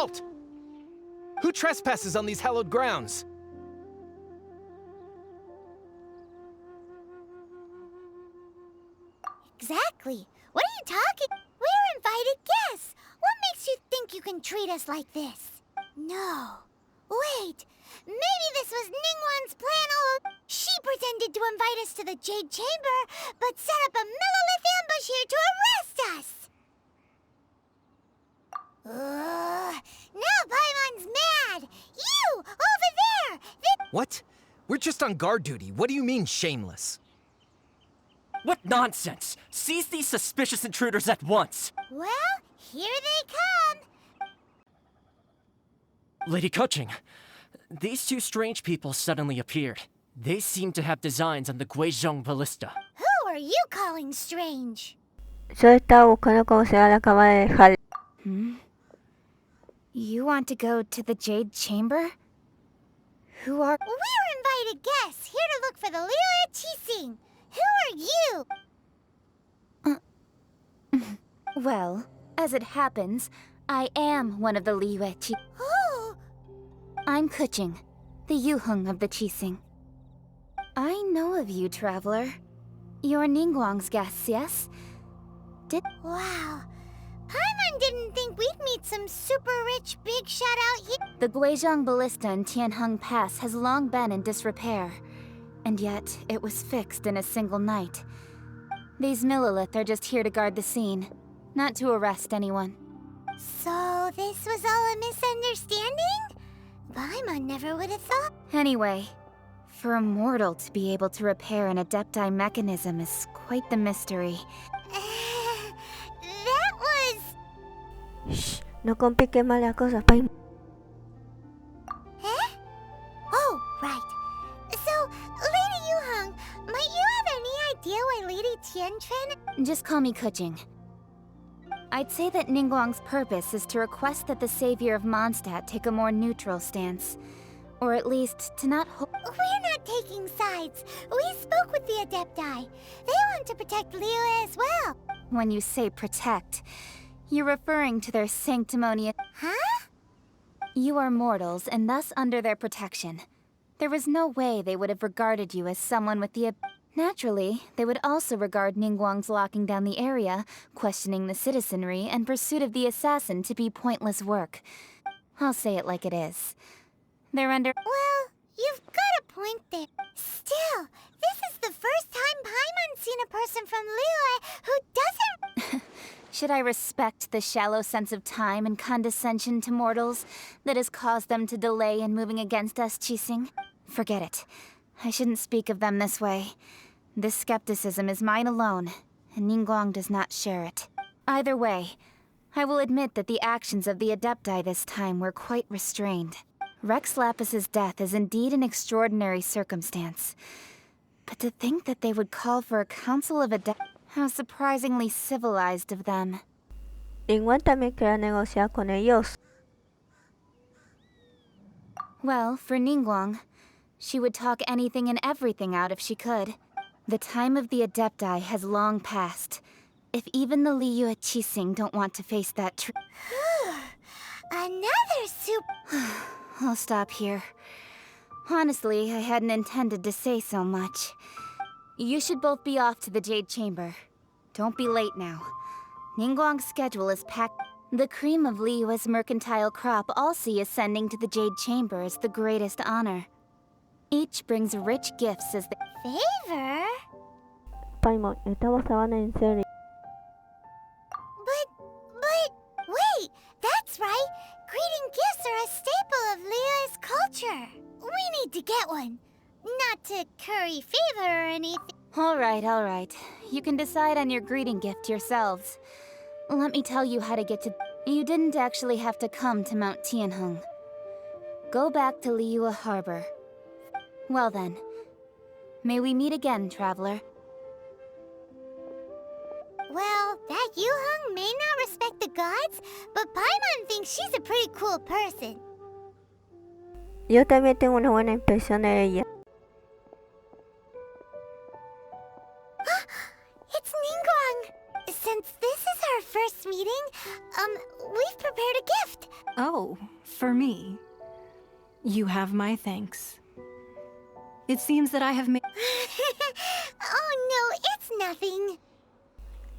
Halt! Who trespasses on these hallowed grounds? Exactly. What are you talking? We're invited guests. What makes you think you can treat us like this? No. Wait. Maybe this was Ningguang's plan all. She pretended to invite us to the Jade Chamber, but set up a Millilith ambush here to arrest us. Now Paimon's mad. You over there. What? We're just on guard duty. What do you mean, shameless? What nonsense! Seize these suspicious intruders at once! Well, here they come. Lady Coaching, these two strange people suddenly appeared. They seem to have designs on the Guizhong Ballista. Who are you calling strange? Yo estaba buscando cómo se llama la cámara de Hal. You want to go to the Jade Chamber? Who are... We're invited guests, here to look for the Liyue Qixing. Who are you? Well, as it happens, I am one of the Liyue Qixing. Oh! I'm Kuching, the Yuheng of the Qixing. I know of you, traveler. You're Ningguang's guests, yes? Wow. Paimon didn't think we'd meet some super rich big shot out here. The Guizhong Ballista in Tianheng Pass has long been in disrepair, and yet it was fixed in a single night. These Millilith are just here to guard the scene, not to arrest anyone. So this was all a misunderstanding? Paimon never would have thought. Anyway, for a mortal to be able to repair an Adepti mechanism is quite the mystery. That was... Shh, no complique más las cosas, Paimon. Eh? Oh, right. So, Lady Yuheng, might you have any idea why Lady Tianquan... Just call me Kuching. I'd say that Ningguang's purpose is to request that the savior of Mondstadt take a more neutral stance. Or at least, to not We're not taking sides. We spoke with the Adepti. They want to protect Liyue as well. When you say protect, you're referring to their sanctimonious... Huh? You are mortals, and thus under their protection. There was no way they would have regarded you as someone with the... Naturally, they would also regard Ningguang's locking down the area, questioning the citizenry, and pursuit of the assassin to be pointless work. I'll say it like it is. They're under... Well, you've got a point there. Still, this is the first time Paimon's seen a person from Liyue who doesn't... Should I respect the shallow sense of time and condescension to mortals that has caused them to delay in moving against us, Qixing? Forget it. I shouldn't speak of them this way. This skepticism is mine alone, and Ningguang does not share it. Either way, I will admit that the actions of the Adepti this time were quite restrained. Rex Lapis's death is indeed an extraordinary circumstance. But to think that they would call for a council of Adepti... How surprisingly civilized of them. Ningguang también quería negociar con ellos. Well, for Ningguang, she would talk anything and everything out if she could. The time of the Adepti has long passed. If even the Liyue Qixing don't want to face that Another soup... I'll stop here. Honestly, I hadn't intended to say so much. You should both be off to the Jade Chamber. Don't be late now. Ningguang's schedule is packed. The cream of Liyue's mercantile crop all see ascending to the Jade Chamber as the greatest honor. Each brings rich gifts as the... Favor? Paimon, estamos hablando en serio. But, wait! That's right! Greeting gifts are a staple of Liyue's culture. We need to get one. Not to curry favor or anything. All right. You can decide on your greeting gift yourselves. Let me tell you how to get to... You didn't actually have to come to Mount Tianheng. Go back to Liyue Harbor. Well then, may we meet again, traveler. Well, that Yuheng may not respect the gods, but Paimon thinks she's a pretty cool person. Yo también tengo una buena impresión de ella. It's Ningguang! Since this is our first meeting, we've prepared a gift. Oh, for me. You have my thanks. It seems that I have made... Oh no, it's nothing.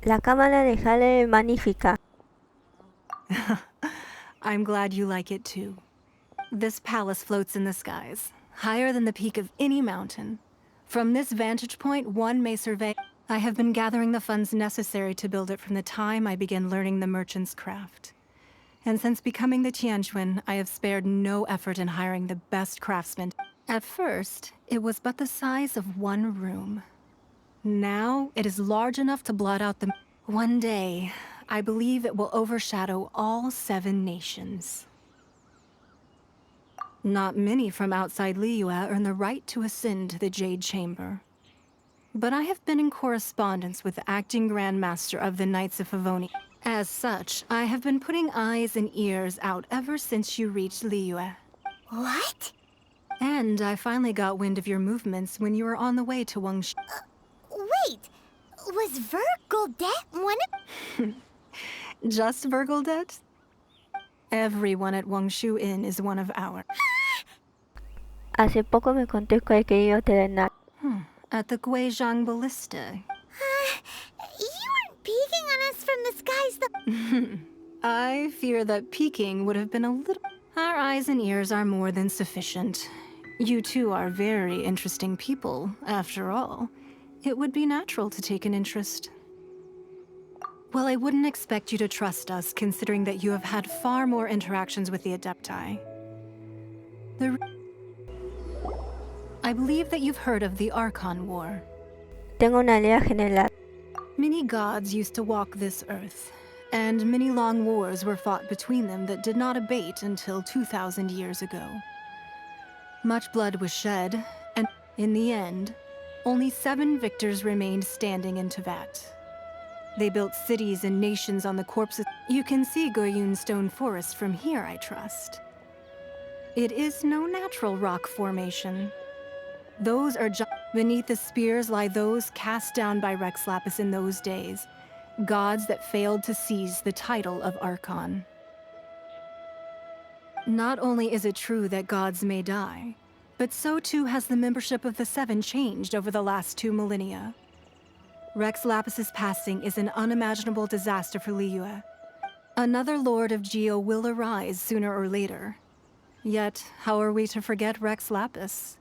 La cámara de Hale magnífica. I'm glad you like it too. This palace floats in the skies, higher than the peak of any mountain. From this vantage point, one may survey. I have been gathering the funds necessary to build it from the time I began learning the merchant's craft. And since becoming the Tianquan, I have spared no effort in hiring the best craftsmen. At first, it was but the size of one room. Now, it is large enough to blot out the... One day, I believe it will overshadow all 7 nations. Not many from outside Liyue earn the right to ascend to the Jade Chamber. But I have been in correspondence with the acting Grand Master of the Knights of Favoni. As such, I have been putting eyes and ears out ever since you reached Liyue. What? And I finally got wind of your movements when you were on the way to Wangshu. Wait, was Vergoldet one of... Just Vergoldet? Everyone at Wangshu Inn is one of ours. Hace poco me conté con el querido Telenat. At the Guizhang Ballista. You weren't peeking on us from the skies the... I fear that peeking would have been a little... Our eyes and ears are more than sufficient. You two are very interesting people, after all. It would be natural to take an interest. Well, I wouldn't expect you to trust us, considering that you have had far more interactions with the Adepti. I believe that you've heard of the Archon War. Tengo una idea general. Many gods used to walk this earth, and many long wars were fought between them that did not abate until 2,000 years ago. Much blood was shed, and in the end, only 7 victors remained standing in Tevat. They built cities and nations on the corpses. You can see Goyun Stone Forest from here, I trust. It is no natural rock formation. Those are beneath the spears lie those cast down by Rex Lapis in those days, gods that failed to seize the title of Archon. Not only is it true that gods may die, but so too has the membership of the 7 changed over the last 2 millennia. Rex Lapis's passing is an unimaginable disaster for Liyue. Another Lord of Geo will arise sooner or later. Yet, how are we to forget Rex Lapis?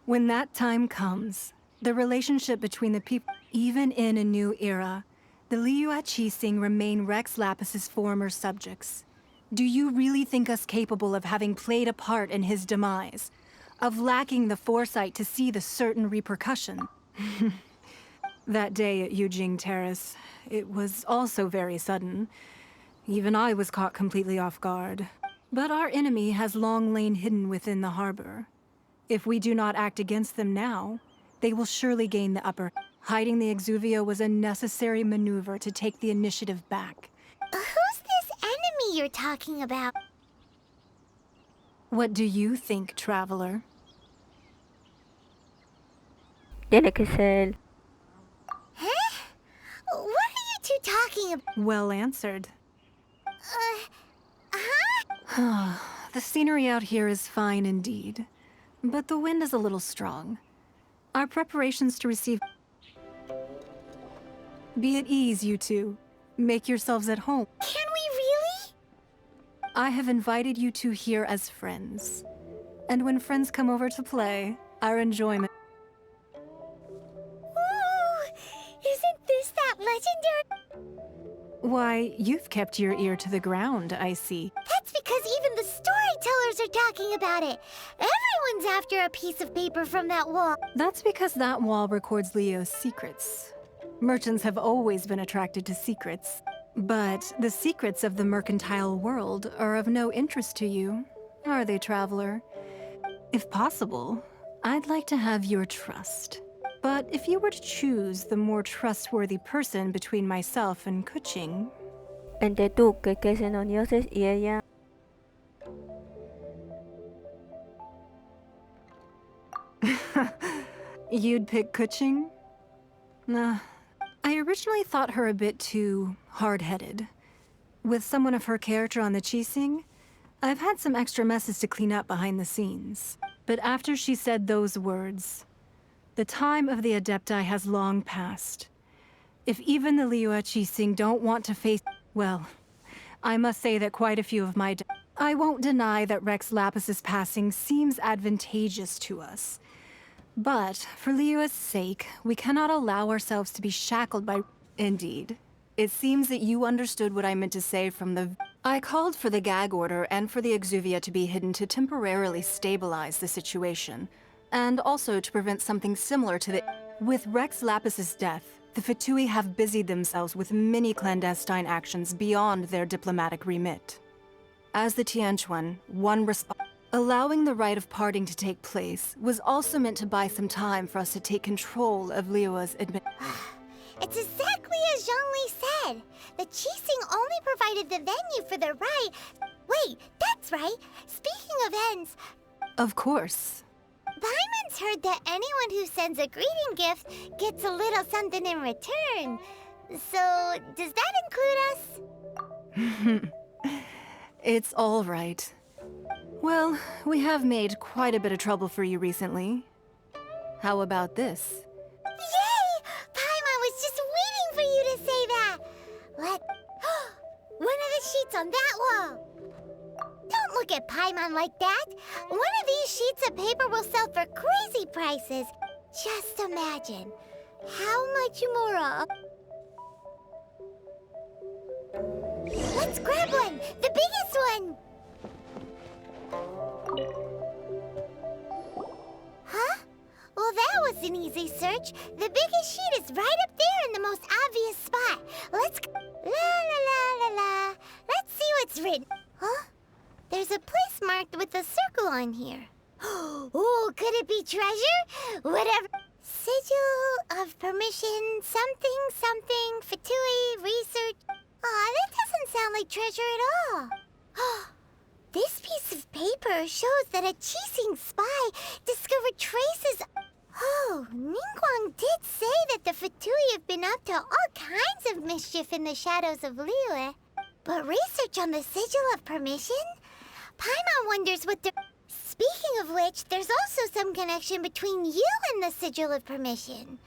When that time comes, the relationship between the people, even in a new era, the Liyue Qixing remain Rex Lapis's former subjects. Do you really think us capable of having played a part in his demise? Of lacking the foresight to see the certain repercussion? That day at Yujing Terrace, it was also very sudden. Even I was caught completely off guard. But our enemy has long lain hidden within the harbor. If we do not act against them now, they will surely gain the upper. Hiding the Exuvio was a necessary maneuver to take the initiative back. Who's this enemy you're talking about? What do you think, traveler? Tiene que ser él. Huh? What are you two talking about? Well answered. Huh? The scenery out here is fine indeed, but the wind is a little strong. Our preparations to receive... Be at ease, you two. Make yourselves at home. Can we really? I have invited you two here as friends. And when friends come over to play, our enjoyment... Ooh, isn't this that legendary? Why, you've kept your ear to the ground, I see. That's because even the storytellers are talking about it. Everyone's after a piece of paper from that wall. That's because that wall records Leo's secrets. Merchants have always been attracted to secrets. But the secrets of the mercantile world are of no interest to you, are they, traveler? If possible, I'd like to have your trust. But if you were to choose the more trustworthy person between myself and Kuching... Entre tú, que crees en los dioses, y ella... You'd pick Kuching? Nah. I originally thought her a bit too hard-headed. With someone of her character on the Qixing, I've had some extra messes to clean up behind the scenes. But after she said those words, the time of the Adepti has long passed. If even the Liyue Qixing don't want to face... Well, I must say that quite a few of my... I won't deny that Rex Lapis's passing seems advantageous to us. But, for Liyue's sake, we cannot allow ourselves to be shackled by... Indeed. It seems that you understood what I meant to say from the... I called for the gag order and for the exuvia to be hidden to temporarily stabilize the situation, and also to prevent something similar to the... With Rex Lapis's death, the Fatui have busied themselves with many clandestine actions beyond their diplomatic remit. As the Tianquan, one response... Allowing the rite of parting to take place was also meant to buy some time for us to take control of Liyue's It's exactly as Zhongli said. The Qixing only provided the venue for the rite. Wait, that's right. Speaking of ends, Of course. Paimon's heard that anyone who sends a greeting gift gets a little something in return. So, does that include us? It's all right. Well, we have made quite a bit of trouble for you recently. How about this? Yay! Paimon was just waiting for you to say that. One of the sheets on that wall. Don't look at Paimon like that. One of these sheets of paper will sell for crazy prices. Just imagine. How much more? Let's grab one! The biggest one! Huh? Well, that was an easy search. The biggest sheet is right up there in the most obvious spot. Let's... La la la la la. Let's see what's written. Huh? There's a place marked with a circle on here. Oh, could it be treasure? Whatever. Sigil of permission, something, something, Fatui, research. Aw, that doesn't sound like treasure at all. This piece of paper shows that a Qixing spy discovered traces... Oh, Ningguang did say that the Fatui have been up to all kinds of mischief in the shadows of Liyue. But research on the Sigil of Permission? Paimon wonders what the... Speaking of which, there's also some connection between you and the Sigil of Permission.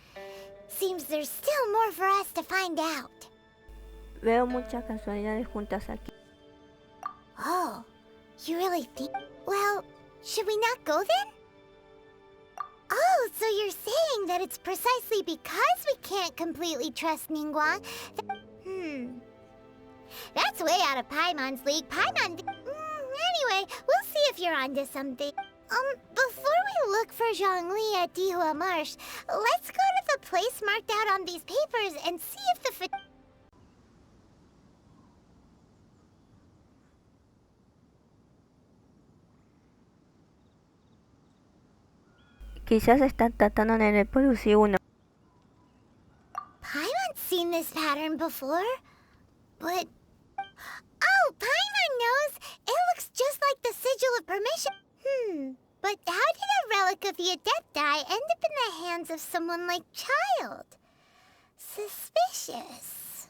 Seems there's still more for us to find out. Veo muchas casualidades juntas aquí. Oh, you really think... Well, should we not go then? Oh, so you're saying that it's precisely because we can't completely trust Ningguang That's way out of Paimon's league. Paimon... Anyway, we'll see if you're onto something. Before we look for Zhongli at Dihua Marsh, let's go to the place marked out on these papers and see if the... Quizás están tratando de reproducir uno. Paimon's seen this pattern before, but... Oh, Paimon knows! It looks just like the Sigil of Permission. But how did a relic of the Adepti end up in the hands of someone like Child? Suspicious.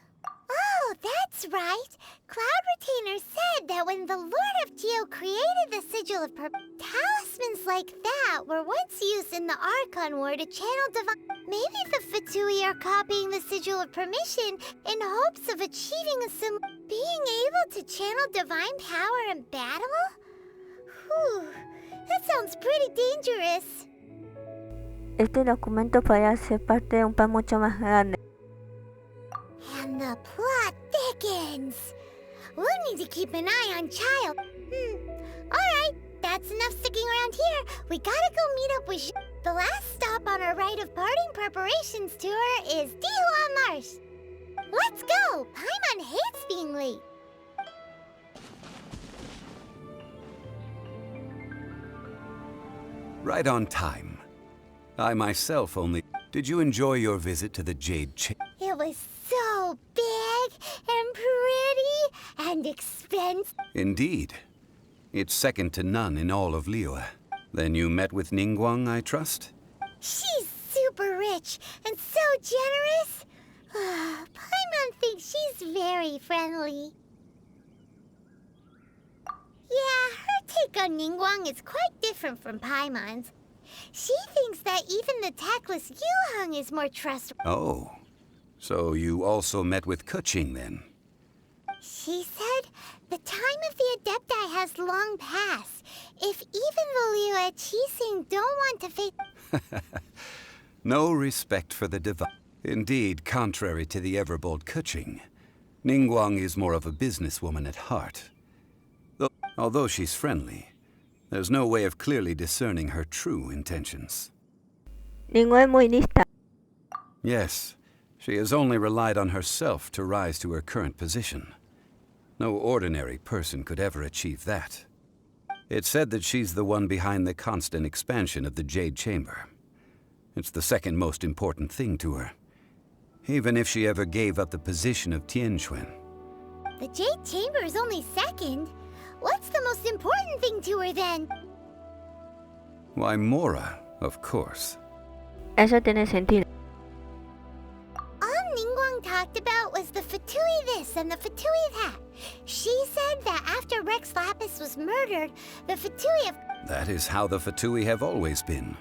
Oh, that's right. Cloud Retainer said that when the Lord of Geo created the Sigil of talismans like that were once used in the Archon War to channel divine... Maybe the Fatui are copying the Sigil of Permission in hopes of achieving a being able to channel divine power in battle? Whew, that sounds pretty dangerous. Este documento podría ser parte de un plan mucho más grande. And the plot thickens. We'll need to keep an eye on Child. Alright, that's enough sticking around here. We gotta go meet up with The last stop on our rite of parting preparations tour is Dihua Marsh. Let's go! Paimon hates being late. Right on time. I myself only... Did you enjoy your visit to the Jade Chamber? It was so big and pretty and expensive. Indeed. It's second to none in all of Liyue. Then you met with Ningguang, I trust? She's super rich and so generous. Paimon thinks she's very friendly. Yeah, her take on Ningguang is quite different from Paimon's. She thinks that even the tactless Yuheng is more trustworthy. Oh, so you also met with Keqing then? She said the time of the Adepti has long passed. If even the Liu at Qixing don't want to face... No respect for the divine. Indeed, contrary to the ever-bold Keqing, Ningguang is more of a businesswoman at heart. Although she's friendly, there's no way of clearly discerning her true intentions. Ningguang es muy lista. Yes, she has only relied on herself to rise to her current position. No ordinary person could ever achieve that. It's said that she's the one behind the constant expansion of the Jade Chamber. It's the second most important thing to her, even if she ever gave up the position of Tianquan. The Jade Chamber is only second. What's the most important thing to her then? Why, Mora, of course. Eso tiene sentido. All Ningguang talked about was the Fatui this and the Fatui that. She said that after Rex Lapis was murdered, the Fatui of... That is how the Fatui have always been.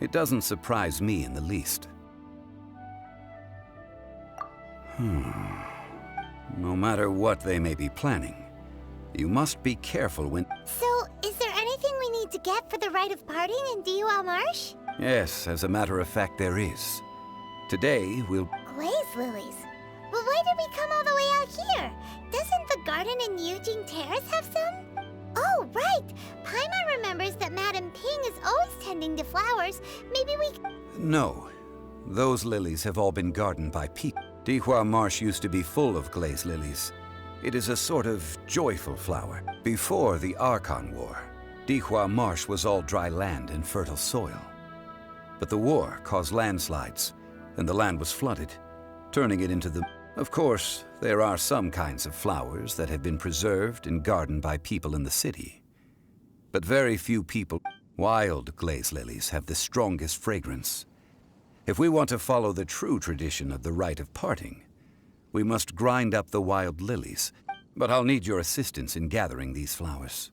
It doesn't surprise me in the least. No matter what they may be planning, you must be careful when... So, is there anything we need to get for the rite of parting in Dihua Marsh? Yes, as a matter of fact, there is. Today, we'll... Glaze lilies. But why did we come all the way out here? Doesn't the garden in Yujing Terrace have some? Oh, right! Paimon remembers that Madame Ping is always tending to flowers. Maybe we... No. Those lilies have all been gardened by people. Dihua Marsh used to be full of glaze lilies. It is a sort of joyful flower. Before the Archon War, Dihua Marsh was all dry land and fertile soil. But the war caused landslides, and the land was flooded, turning it into the... Of course, there are some kinds of flowers that have been preserved and gardened by people in the city. But very few people... Wild glaze lilies have the strongest fragrance. If we want to follow the true tradition of the rite of parting, we must grind up the wild lilies. But I'll need your assistance in gathering these flowers.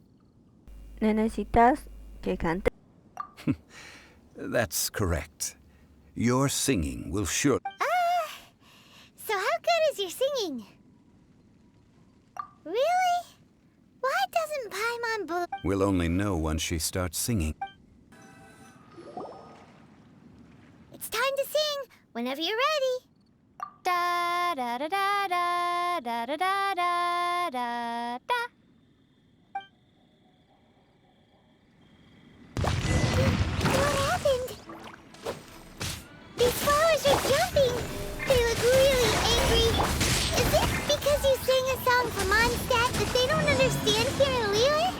Necesitas que cante. That's correct. Your singing will sure... So how good is your singing? Really? Why doesn't Paimon We'll only know once she starts singing. It's time to sing, whenever you're ready. Da da da da da da da da da da da. What happened? These flowers are jumping. They look really angry. Is it because you sang a song for Mondstadt that they don't understand here in Liyue?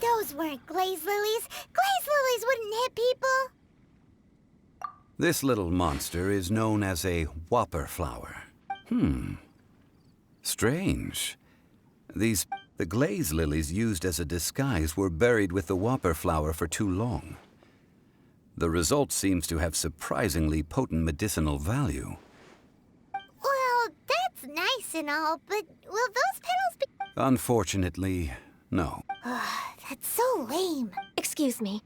Those weren't glaze lilies. Glaze lilies wouldn't hit people. This little monster is known as a whopper flower. Strange. The glaze lilies used as a disguise were buried with the whopper flower for too long. The result seems to have surprisingly potent medicinal value. Well, that's nice and all, but will those petals be... Unfortunately, no. That's so lame. Excuse me.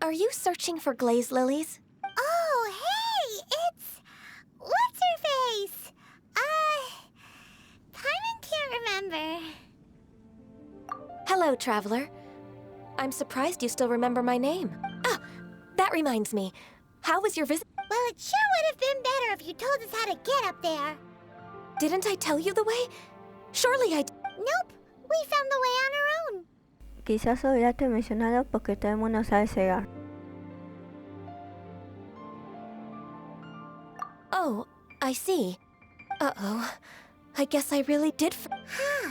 Are you searching for glaze lilies? Oh, hey! It's... What's her face? Paimon can't remember. Hello, traveler. I'm surprised you still remember my name. Ah, that reminds me. How was your visit? Well, it sure would have been better if you told us how to get up there. Didn't I tell you the way? Surely I... Nope. We found the way on our own. Quizás olvidaste mencionarlo porque todo el mundo sabe cegar. Oh, I see. Uh-oh. I guess I really did Huh.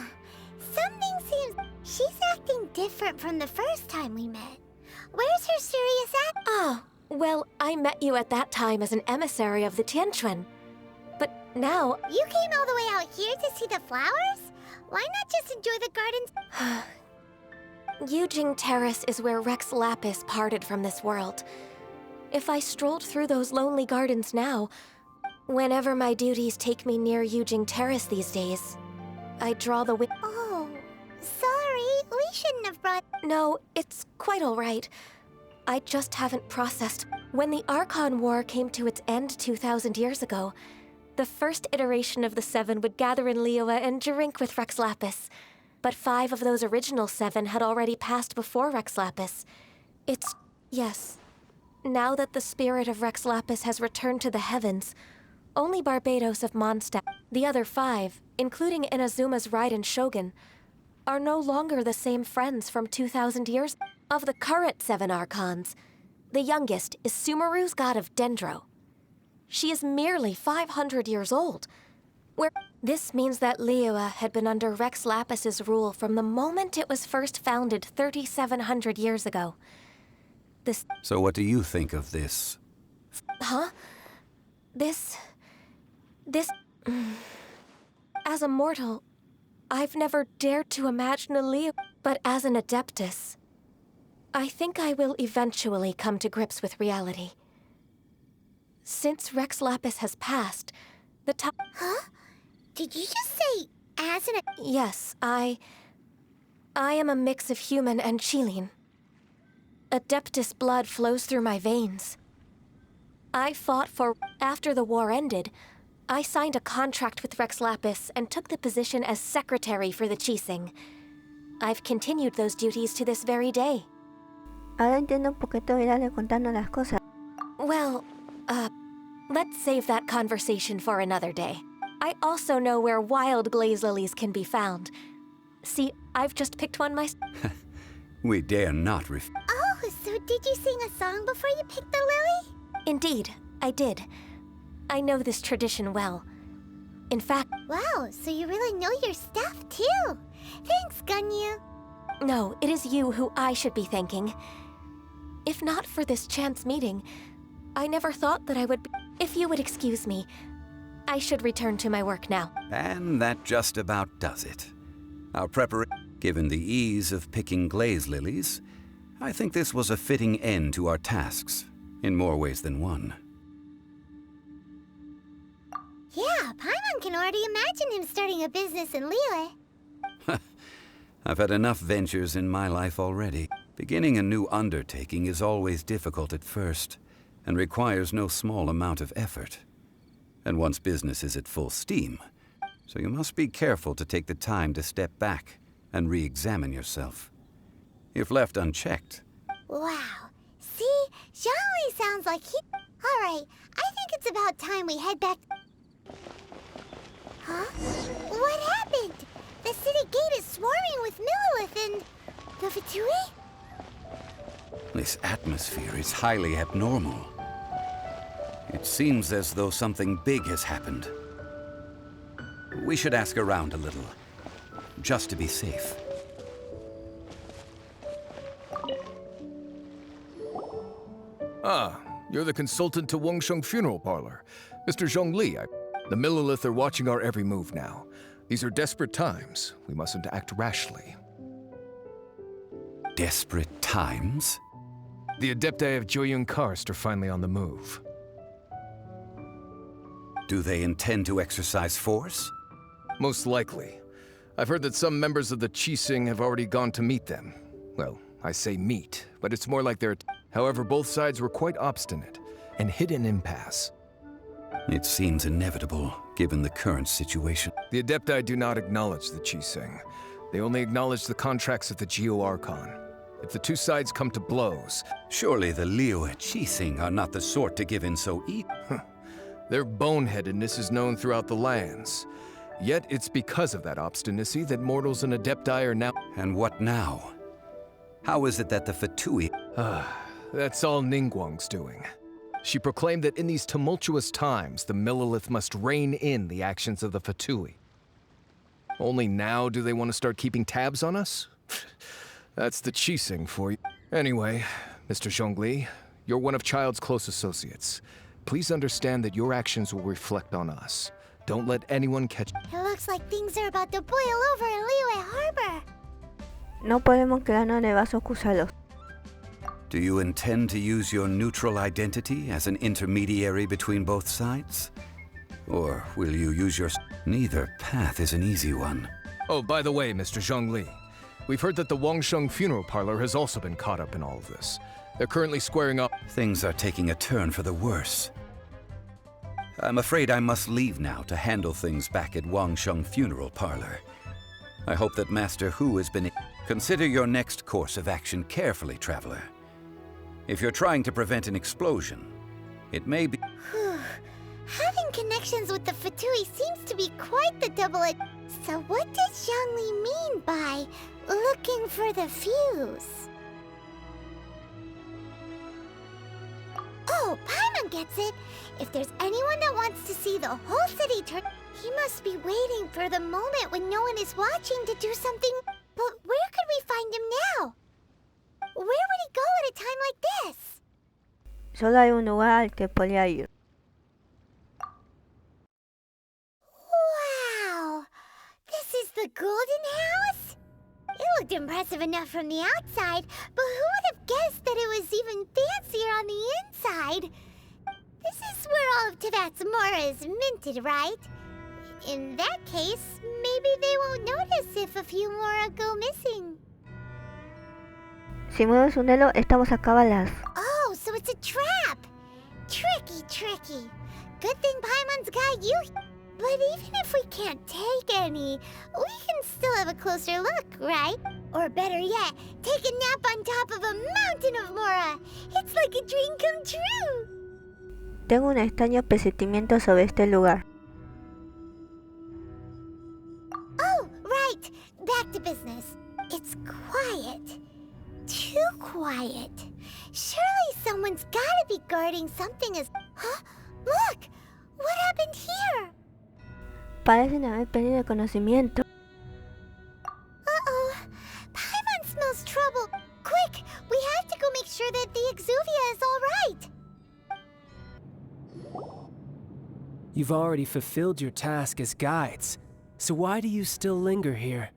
Something seems... She's acting different from the first time we met. Where's her serious act? Oh, well, I met you at that time as an emissary of the Tianquan. But now... You came all the way out here to see the flowers? Why not just enjoy the gardens? Yujing Terrace is where Rex Lapis parted from this world. If I strolled through those lonely gardens now, whenever my duties take me near Yujing Terrace these days, I draw the Oh, sorry. We shouldn't have brought... No, it's quite all right. I just haven't processed. When the Archon War came to its end 2,000 years ago, the first iteration of the Seven would gather in Liyue and drink with Rex Lapis. But 5 of those original 7 had already passed before Rex Lapis. Yes. Now that the spirit of Rex Lapis has returned to the heavens, only Barbados of Mondstadt, the other 5, including Inazuma's Raiden Shogun, are no longer the same friends from 2,000 years. Of the current 7 Archons, the youngest is Sumeru's god of Dendro. She is merely 500 years old. This means that Liyue had been under Rex Lapis's rule from the moment it was first founded 3,700 years ago. So what do you think of this? Huh? As a mortal, I've never dared to imagine a Liyue, but as an Adeptus, I think I will eventually come to grips with reality. Since Rex Lapis has passed, the time... Huh? Did you just say as an... Yes, I am a mix of human and Chilean. Adeptus blood flows through my veins. I fought for... After the war ended, I signed a contract with Rex Lapis and took the position as secretary for the Qixing. I've continued those duties to this very day. Ahora entiendo por qué te voy a darle contando las cosas. Well, let's save that conversation for another day. I also know where wild glaze lilies can be found. See, I've just picked one myself. We dare not Oh, so did you sing a song before you picked the lily? Indeed, I did. I know this tradition well. In fact... Wow, so you really know your stuff, too. Thanks, Gunyu. No, it is you who I should be thanking. If not for this chance meeting, I never thought that I would... If you would excuse me, I should return to my work now. And that just about does it. Our preparation... Given the ease of picking glaze lilies, I think this was a fitting end to our tasks, in more ways than one. Yeah, Paimon can already imagine him starting a business in Liyue. I've had enough ventures in my life already. Beginning a new undertaking is always difficult at first, and requires no small amount of effort. And once business is at full steam, so you must be careful to take the time to step back and re-examine yourself. If left unchecked... Wow. See? Zhongli sounds like he... Alright, I think it's about time we head back... Huh? What happened? The city gate is swarming with Millilith and... the Fatui? This atmosphere is highly abnormal. It seems as though something big has happened. We should ask around a little, just to be safe. Ah, you're the consultant to Wengsheng Funeral Parlor. Mr. Zhongli, the Millilith are watching our every move now. These are desperate times. We mustn't act rashly. Desperate times? The Adepti of Joyun Karst are finally on the move. Do they intend to exercise force? Most likely. I've heard that some members of the Qixing have already gone to meet them. Well, I say meet, but it's more like they're... However, both sides were quite obstinate and hit an impasse. It seems inevitable, given the current situation. The Adepti do not acknowledge the Qixing. They only acknowledge the contracts of the Geo-Archon. If the two sides come to blows... Surely the Liyue Qixing are not the sort to give in so easily. Their boneheadedness is known throughout the lands. Yet it's because of that obstinacy that mortals and Adepti are now... And what now? How is it that the Fatui... That's all Ningguang's doing. She proclaimed that in these tumultuous times, the Millelith must rein in the actions of the Fatui. Only now do they want to start keeping tabs on us? That's the Qixing for you. Anyway, Mr. Zhongli, you're one of Child's close associates. Please understand that your actions will reflect on us. Don't let anyone catch... It looks like things are about to boil over in Liyue Harbor. No podemos quedarnos de brazos cruzados. Do you intend to use your neutral identity as an intermediary between both sides? Or will you use your... Neither path is an easy one. Oh, by the way, Mr. Zhongli, we've heard that the Wangsheng funeral parlor has also been caught up in all of this. They're currently squaring up... Things are taking a turn for the worse. I'm afraid I must leave now to handle things back at Wangsheng funeral parlor. I hope that Master Hu has been... Consider your next course of action carefully, traveler. If you're trying to prevent an explosion, it may be... Having connections with the Fatui seems to be quite the double-edged... So what does Zhongli mean by looking for the fuse? Oh, Paimon gets it. If there's anyone that wants to see the whole city turn, he must be waiting for the moment when no one is watching to do something. But where could we find him now? Where would he go at a time like this? Solo hay un lugar al que podría ir. Wow! This is the Golden House? It looked impressive enough from the outside, but who would have guessed that it was even fancier on the inside? This is where all of Teyvat's mora is minted, right? In that case, maybe they won't notice if a few mora go missing. Si mueves un dedo, estamos a cabalas. Oh, so it's a trap! Tricky, tricky. Good thing Paimon's got you. But even if we can't take any, we can still have a closer look, right? Or better yet, take a nap on top of a mountain of mora. It's like a dream come true. Tengo un extraño presentimiento sobre este lugar. Oh, right. Back to business. It's quiet. Too quiet. Surely someone's gotta be guarding something as... Huh? Look! What happened here? Parecen haber perdido el conocimiento. Uh-oh. Paimon smells trouble. Quick! We have to go make sure that the Exuvia is all right. You've already fulfilled your task as guides, so why do you still linger here?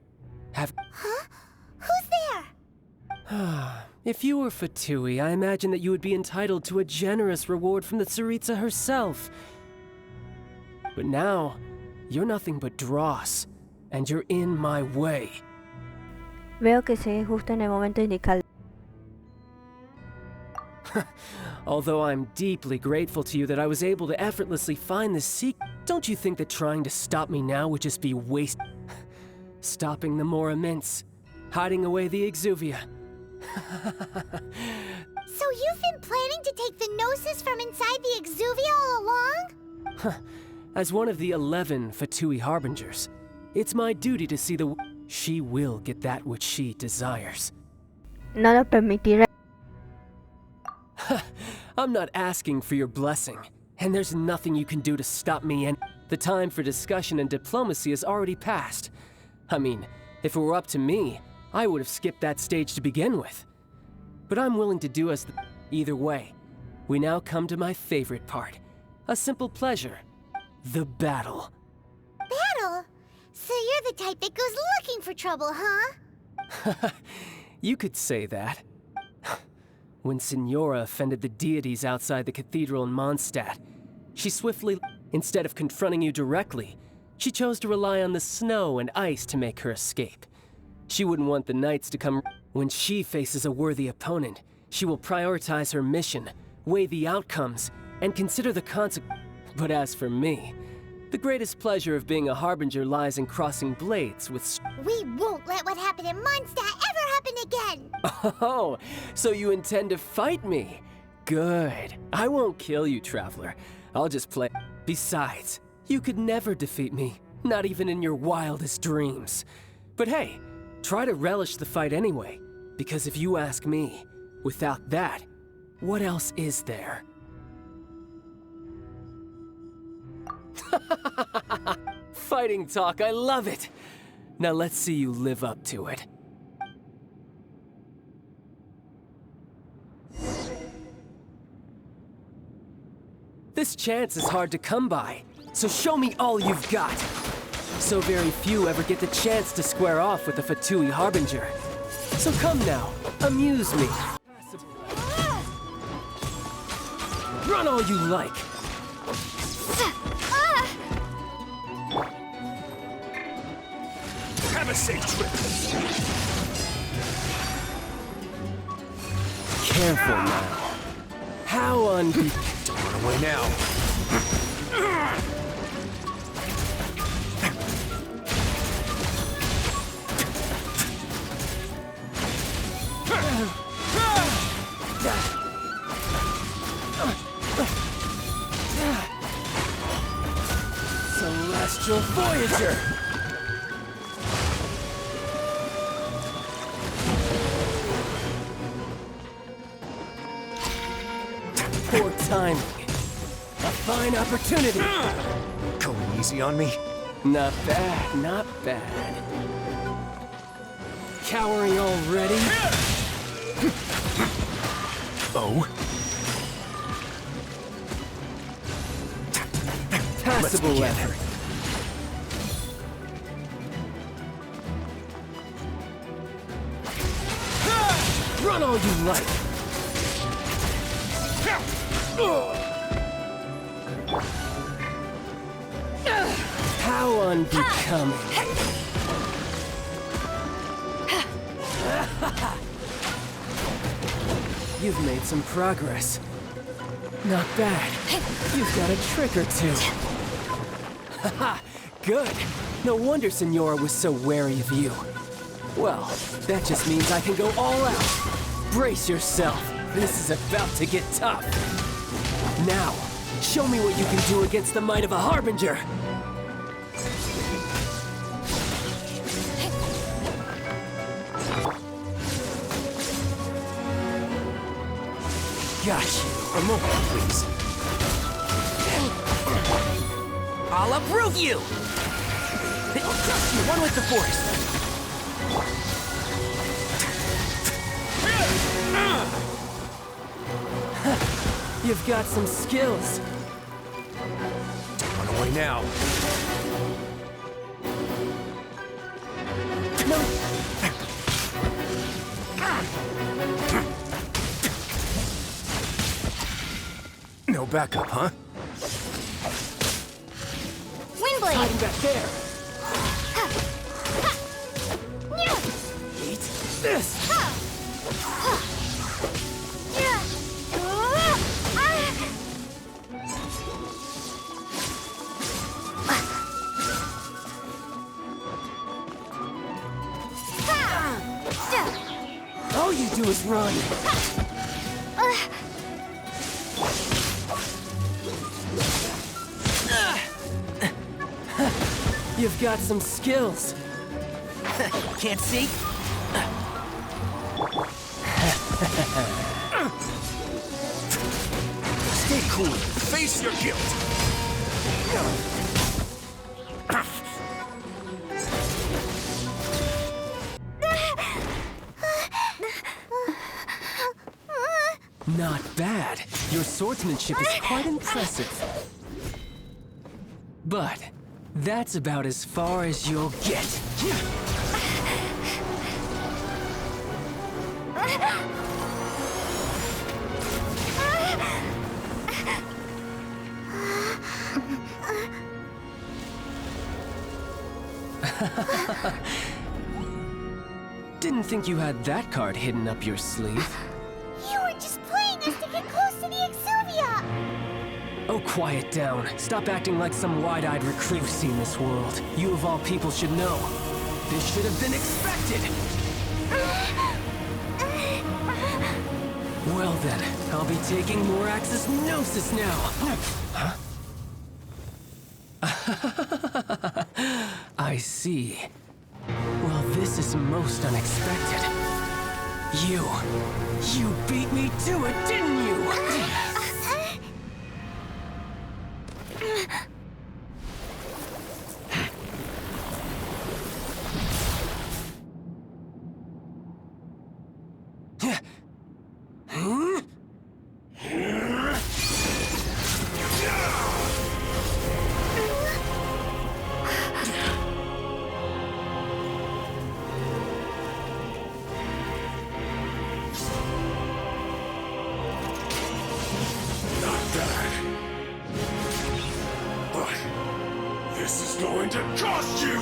Huh? Who's there? If you were Fatui, I imagine that you would be entitled to a generous reward from the Tsaritsa herself. But now, you're nothing but dross, and you're in my way. Veo que se justo en el momento indicado. Although I'm deeply grateful to you that I was able to effortlessly find the secret, don't you think that trying to stop me now would just be waste? Stopping the Mora Mints, hiding away the Exuvia. So you've been planning to take the Gnosis from inside the Exuvia all along? As one of the 11 Fatui Harbingers, it's my duty to see the... She will get that which she desires. No lo permitiré. I'm not asking for your blessing, and there's nothing you can do to stop me, and the time for discussion and diplomacy has already passed. I mean, if it were up to me, I would have skipped that stage to begin with. But I'm willing to do as either way. We now come to my favorite part. A simple pleasure. The battle. Battle? So you're the type that goes looking for trouble, huh? You could say that. When Signora offended the deities outside the cathedral in Mondstadt, she swiftly, instead of confronting you directly, she chose to rely on the snow and ice to make her escape. She wouldn't want the knights to come. When she faces a worthy opponent, she will prioritize her mission, weigh the outcomes, and consider the consequences. But as for me, the greatest pleasure of being a harbinger lies in crossing blades with... We won't let what happened in Mondstadt ever happen again! Oh, so you intend to fight me? Good. I won't kill you, Traveler. I'll just play... Besides, you could never defeat me, not even in your wildest dreams. But hey, try to relish the fight anyway. Because if you ask me, without that, what else is there? Fighting talk, I love it! Now let's see you live up to it. This chance is hard to come by, so show me all you've got. So very few ever get the chance to square off with the Fatui Harbinger. So come now, amuse me. Run all you like. Have a safe trip. Careful now. How Don't run away now. Celestial Voyager! Poor timing. A fine opportunity. Going easy on me? Not bad, not bad. Cowering already? Oh? Passable effort. Run all you like. How unbecoming. You've made some progress. Not bad. You've got a trick or two. Haha, good. No wonder Senora was so wary of you. Well, that just means I can go all out. Brace yourself. This is about to get tough. Now, show me what you can do against the might of a Harbinger. Gotcha. A moment, please. I'll uproot you! One with the force. You've got some skills. Don't run away now. No. No backup, huh? Windblade! Hiding back there. Eat this. All you do is run. You've got some skills. Can't see? Stay cool. Face your guilt. Not bad. Your swordsmanship is quite impressive. But that's about as far as you'll get. Didn't think you had that card hidden up your sleeve. You were just playing us to get close to the Exuvia! Oh, quiet down. Stop acting like some wide-eyed recruit you've seen this world. You of all people should know. This should have been expected! Well then, I'll be taking more Axis Gnosis now! Huh? I see. Well, this is most unexpected. You beat me to it, didn't you? This is going to cost you!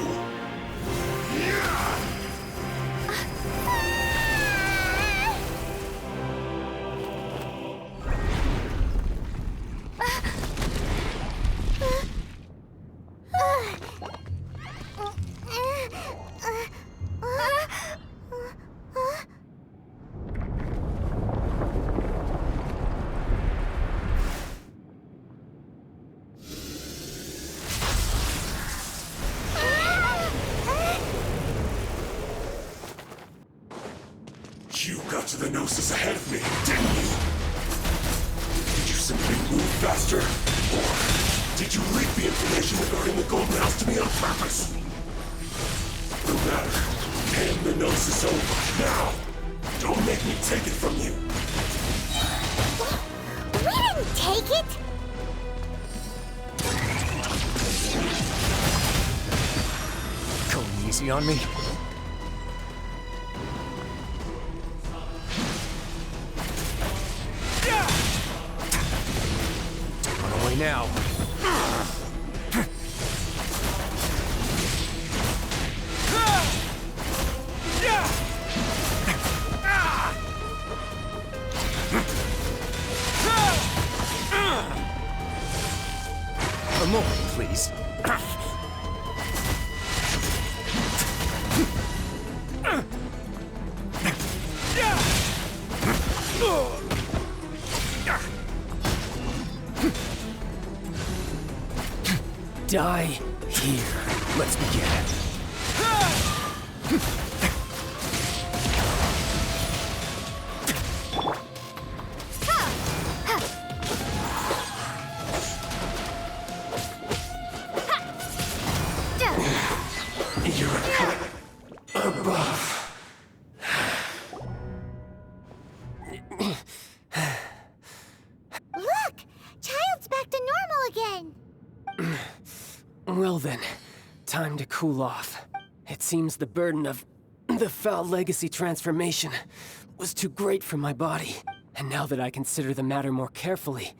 You got to the Gnosis ahead of me, didn't you? Did you simply move faster? Or did you leak the information regarding the Golden House to me on purpose? No matter. Hand the Gnosis over, now! Don't make me take it from you! We didn't take it! Going easy on me? Now. A moment, please. Die here. Let's begin. You're above. Look! Child's back to normal again! Well then, time to cool off. It seems the burden of the foul legacy transformation was too great for my body. And now that I consider the matter more carefully,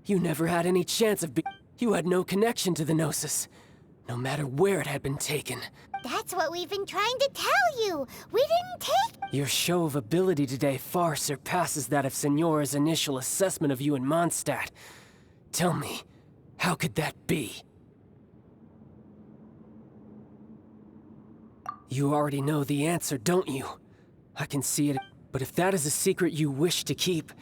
you never had any chance of You had no connection to the Gnosis, no matter where it had been taken. That's what we've been trying to tell you! We didn't take— Your show of ability today far surpasses that of Signora's initial assessment of you in Mondstadt. Tell me, how could that be? You already know the answer, don't you? I can see it, but if that is a secret you wish to keep,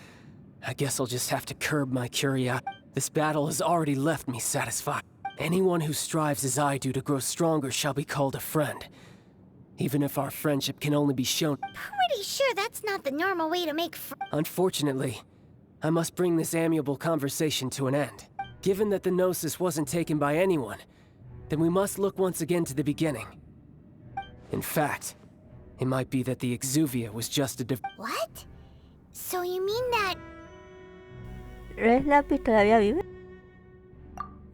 I guess I'll just have to curb my curiosity. This battle has already left me satisfied. Anyone who strives as I do to grow stronger shall be called a friend. Even if our friendship can only be shown— Pretty sure that's not the normal way to make Unfortunately, I must bring this amiable conversation to an end. Given that the Gnosis wasn't taken by anyone, then we must look once again to the beginning. In fact, it might be that the Exuvia was just a What? So you mean that— ¿Rex Lapis todavía vive?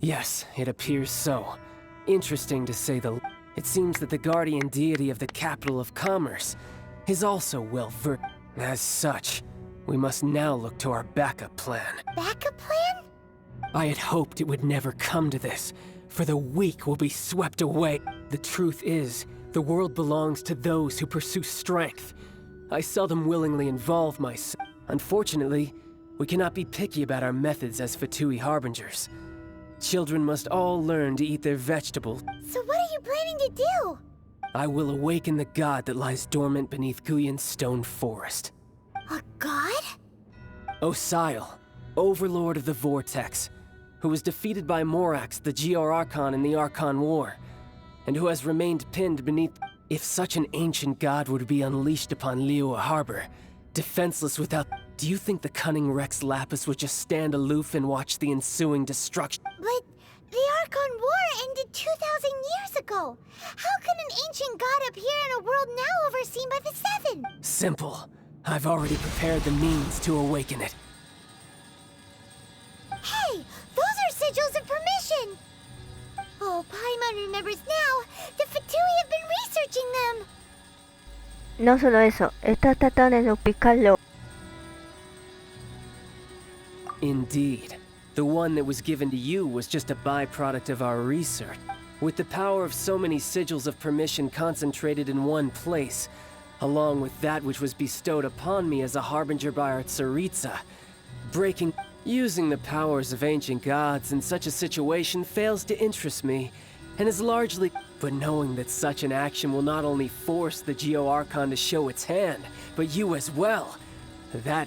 Yes, it appears so. Interesting to say the— It seems that the guardian deity of the capital of commerce is also well versed. As such, we must now look to our backup plan. backup plan? I had hoped it would never come to this, for the weak will be swept away. The truth is, the world belongs to those who pursue strength. I seldom willingly involve myself. Unfortunately, we cannot be picky about our methods as Fatui Harbingers. Children must all learn to eat their vegetables. So what are you planning to do? I will awaken the god that lies dormant beneath Guyon's stone forest. A god? Osial, overlord of the Vortex, who was defeated by Morax, the GR Archon in the Archon War, and who has remained pinned beneath— If such an ancient god would be unleashed upon Liyue Harbor, defenseless without... Do you think the cunning Rex Lapis would just stand aloof and watch the ensuing destruction? But the Archon War ended 2,000 years ago. How can an ancient god appear in a world now overseen by the Seven? Simple. I've already prepared the means to awaken it. Hey, those are sigils of permission! Oh, Paimon remembers now. The Fatui have been researching them. No solo eso, está tratando de duplicarlo. Indeed. The one that was given to you was just a byproduct of our research. With the power of so many sigils of permission concentrated in one place, along with that which was bestowed upon me as a harbinger by our Tsaritsa, using the powers of ancient gods in such a situation fails to interest me, and is largely... But knowing that such an action will not only force the Geo-Archon to show its hand, but you as well, that...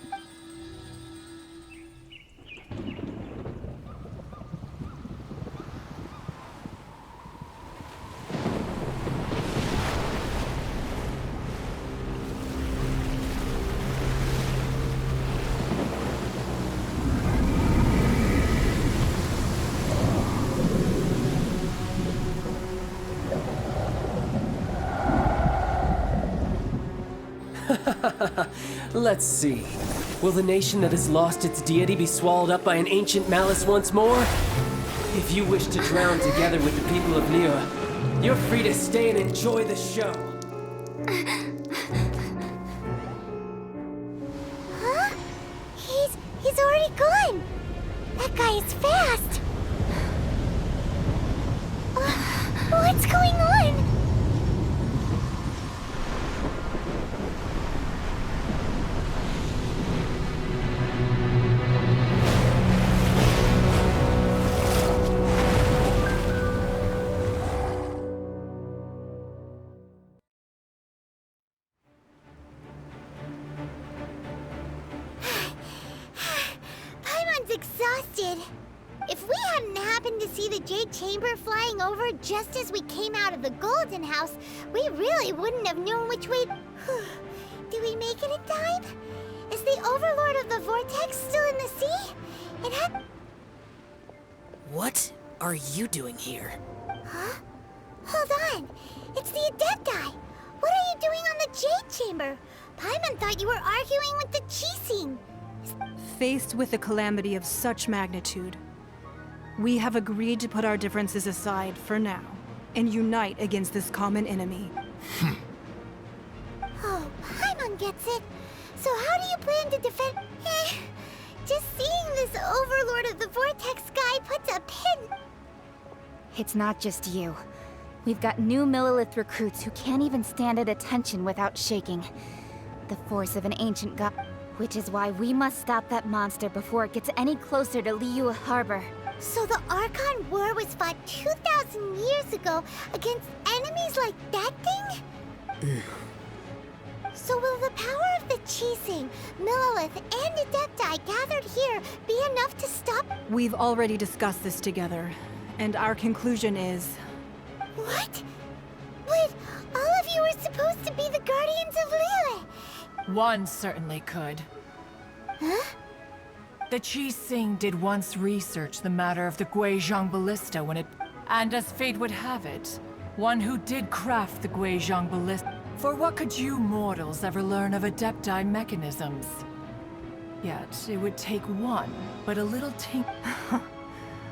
Let's see. Will the nation that has lost its deity be swallowed up by an ancient malice once more? If you wish to drown together with the people of Liyue, you're free to stay and enjoy the show. Huh? He's already gone. That guy is fast. What's going on? Exhausted. If we hadn't happened to see the Jade Chamber flying over just as we came out of the Golden House, we really wouldn't have known which way... Did we make it in time? Is the Overlord of the Vortex still in the sea? It had... What are you doing here? Huh? Hold on. It's the Adepti. What are you doing on the Jade Chamber? Paimon thought you were arguing with the Qixing. Faced with a calamity of such magnitude, we have agreed to put our differences aside for now and unite against this common enemy. Oh, Paimon gets it. So how do you plan to defend... Just seeing this Overlord of the Vortex guy puts a pin... It's not just you. We've got new Millilith recruits who can't even stand at attention without shaking. The force of an ancient god... Which is why we must stop that monster before it gets any closer to Liyue Harbor. So the Archon War was fought 2,000 years ago against enemies like that thing? So will the power of the Qixing, Millilith, and Adepti gathered here be enough to stop? We've already discussed this together, and our conclusion is... What? But all of you were supposed to be the Guardians of Liyue! One certainly could. Huh? The Qixing did once research the matter of the Guizhong Ballista when it... And as fate would have it, one who did craft the Guizhong Ballista... For what could you mortals ever learn of Adepti mechanisms? Yet, it would take one, but a little tink...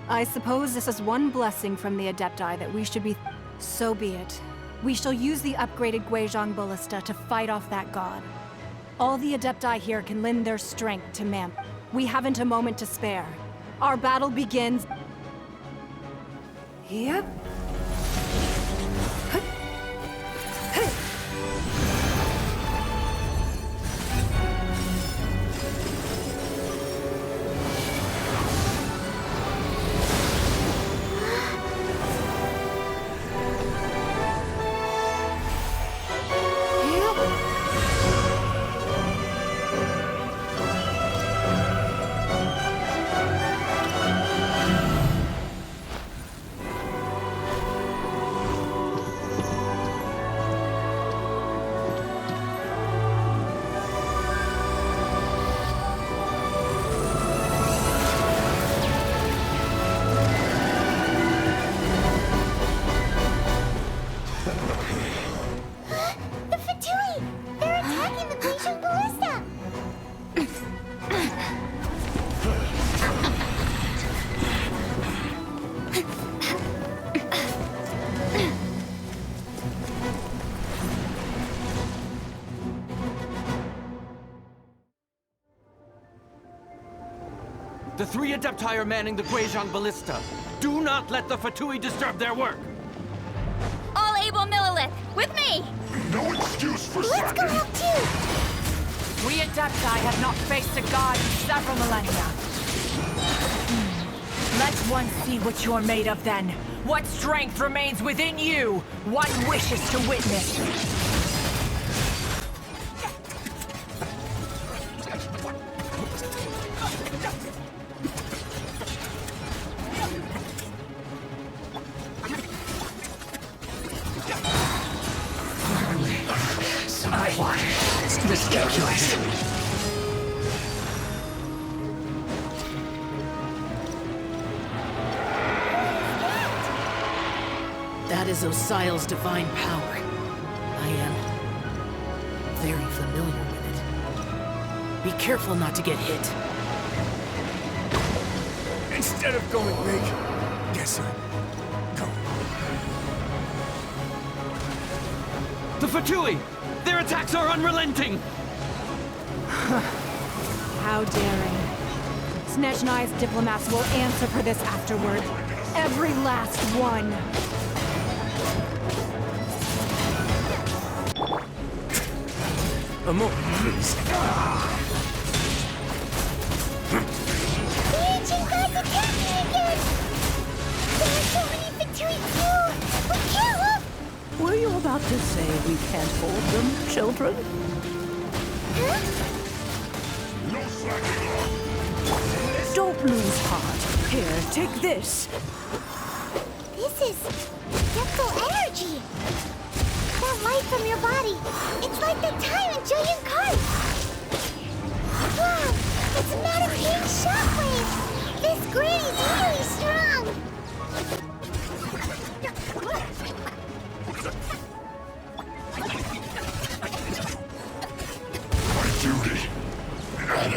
I suppose this is one blessing from the Adepti that we should be... So be it. We shall use the upgraded Guizhong Ballista to fight off that god. All the Adepti here can lend their strength to man. We haven't a moment to spare. Our battle begins... Yep. The 3 Adepti are manning the Guizhong Ballista. Do not let the Fatui disturb their work! All able Millilith, with me! No excuse for Let's go slacking! help too! We Adepti have not faced a god in several millennia. Let one see what you're made of then. What strength remains within you? One wishes to witness. That is Osial's divine power. I am very familiar with it. Be careful not to get hit. Instead of going big, guess I go. The Fatui! Their attacks are unrelenting! How daring. Snezhnai's diplomats will answer for this afterward. Every last one. A moment, please. The ancient gods attacking again! There are so many Fatui too! We can't look! Were you about to say we can't hold them, children? Huh? No slacking! Don't lose heart. Here, take this. This is Adeptal energy! That light from your body, it's like the time in Julian Card! Wow! It's Madame shockwave! This grid is really strong! My duty!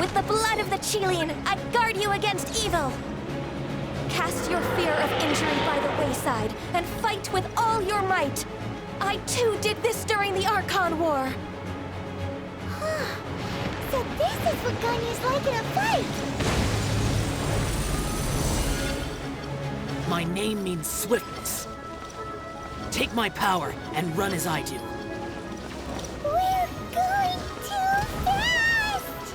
With the blood of the Chilean, I guard you against evil! Cast your fear of injury by the wayside, and fight with all your might! I too did this during the Archon War! So this is what Ganya's like in a fight! My name means swiftness. Take my power and run as I do. We're going too fast!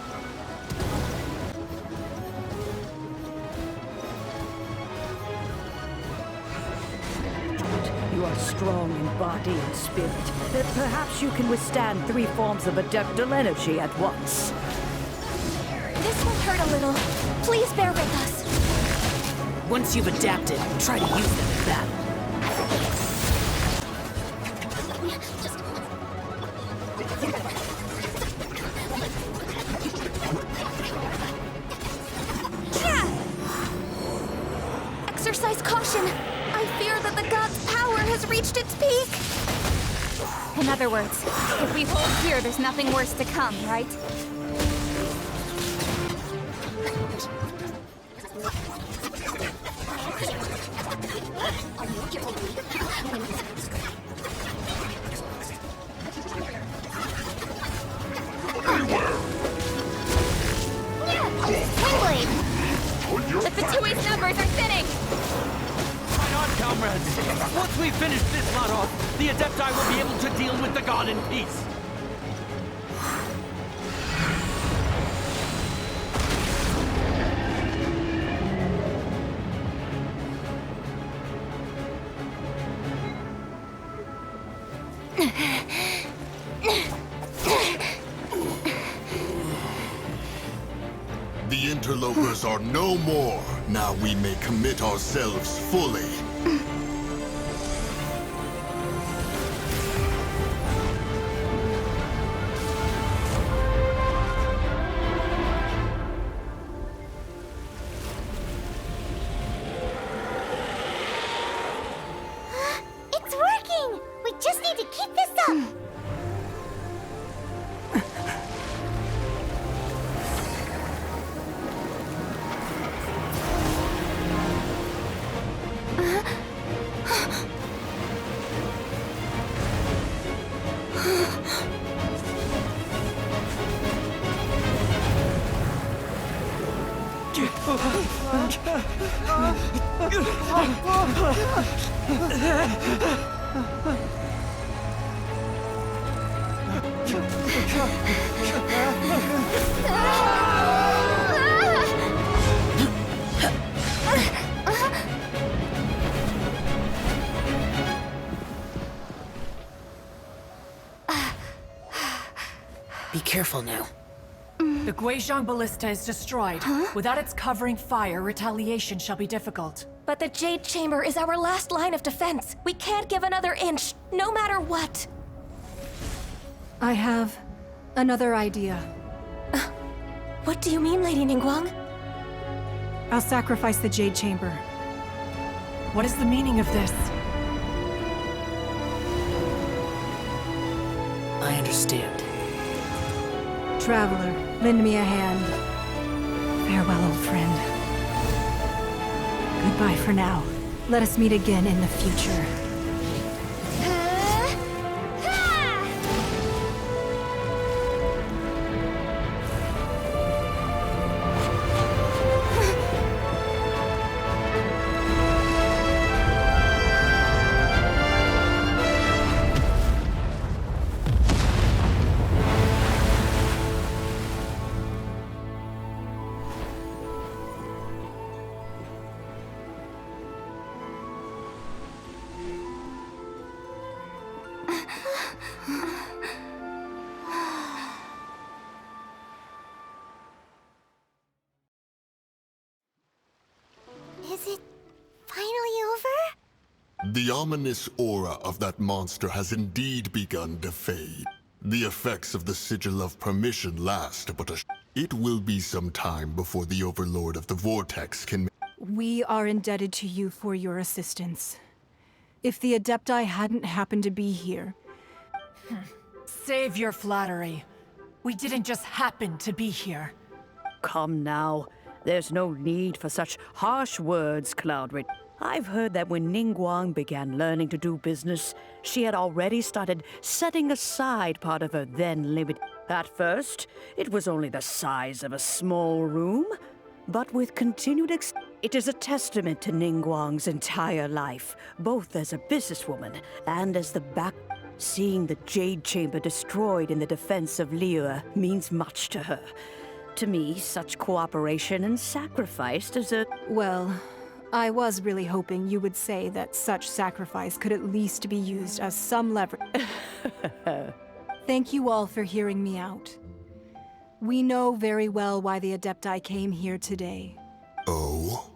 You are strong in body and spirit. That perhaps you can withstand 3 forms of adeptal energy at once. This will hurt a little. Please bear with us. Once you've adapted, try to use them in battle. Exercise caution. I fear that the god's power has reached its peak. In other words, if we hold here, there's nothing worse to come, right? The Fatui's numbers are thinning! Right on, comrades! Once we finish this lot off, the Adepti will be able to deal with the god in peace! The interlopers are no more. Now we may commit ourselves fully. It's working! We just need to keep this up! Be careful now. The Guizhong Ballista is destroyed. Without its covering fire, retaliation shall be difficult. But the Jade Chamber is our last line of defense. We can't give another inch, no matter what. I have another idea. What do you mean, Lady Ningguang? I'll sacrifice the Jade Chamber. What is the meaning of this? I understand. Traveler, lend me a hand. Farewell, old friend. Goodbye for now. Let us meet again in the future. Is it finally over? The ominous aura of that monster has indeed begun to fade. The effects of the Sigil of Permission last but It will be some time before the Overlord of the Vortex can... We are indebted to you for your assistance. If the Adepti hadn't happened to be here... Save your flattery. We didn't just happen to be here. Come now. There's no need for such harsh words, Cloudred. I've heard that when Ningguang began learning to do business, she had already started setting aside part of her then limit. At first, it was only the size of a small room, but with continued it is a testament to Ningguang's entire life, both as a businesswoman and as the back. Seeing the Jade Chamber destroyed in the defense of Liyue means much to her. To me, such cooperation and sacrifice deserve... Well, I was really hoping you would say that such sacrifice could at least be used as some leverage. Thank you all for hearing me out. We know very well why the Adepti came here today. Oh?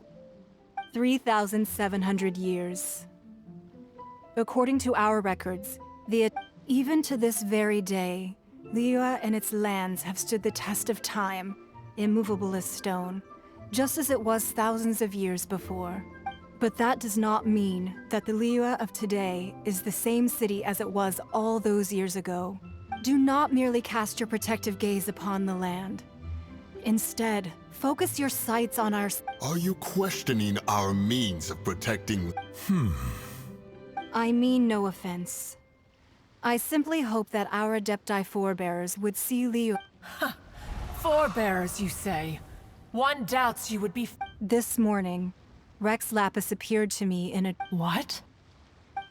3,700 years. According to our records, even to this very day, Liyue and its lands have stood the test of time, immovable as stone, just as it was thousands of years before. But that does not mean that the Liyue of today is the same city as it was all those years ago. Do not merely cast your protective gaze upon the land. Instead, focus your sights on our... Are you questioning our means of protecting... I mean no offense. I simply hope that our Adepti forebears would see Liyue... Forebears, you say? One doubts you would be... This morning, Rex Lapis appeared to me in a... What?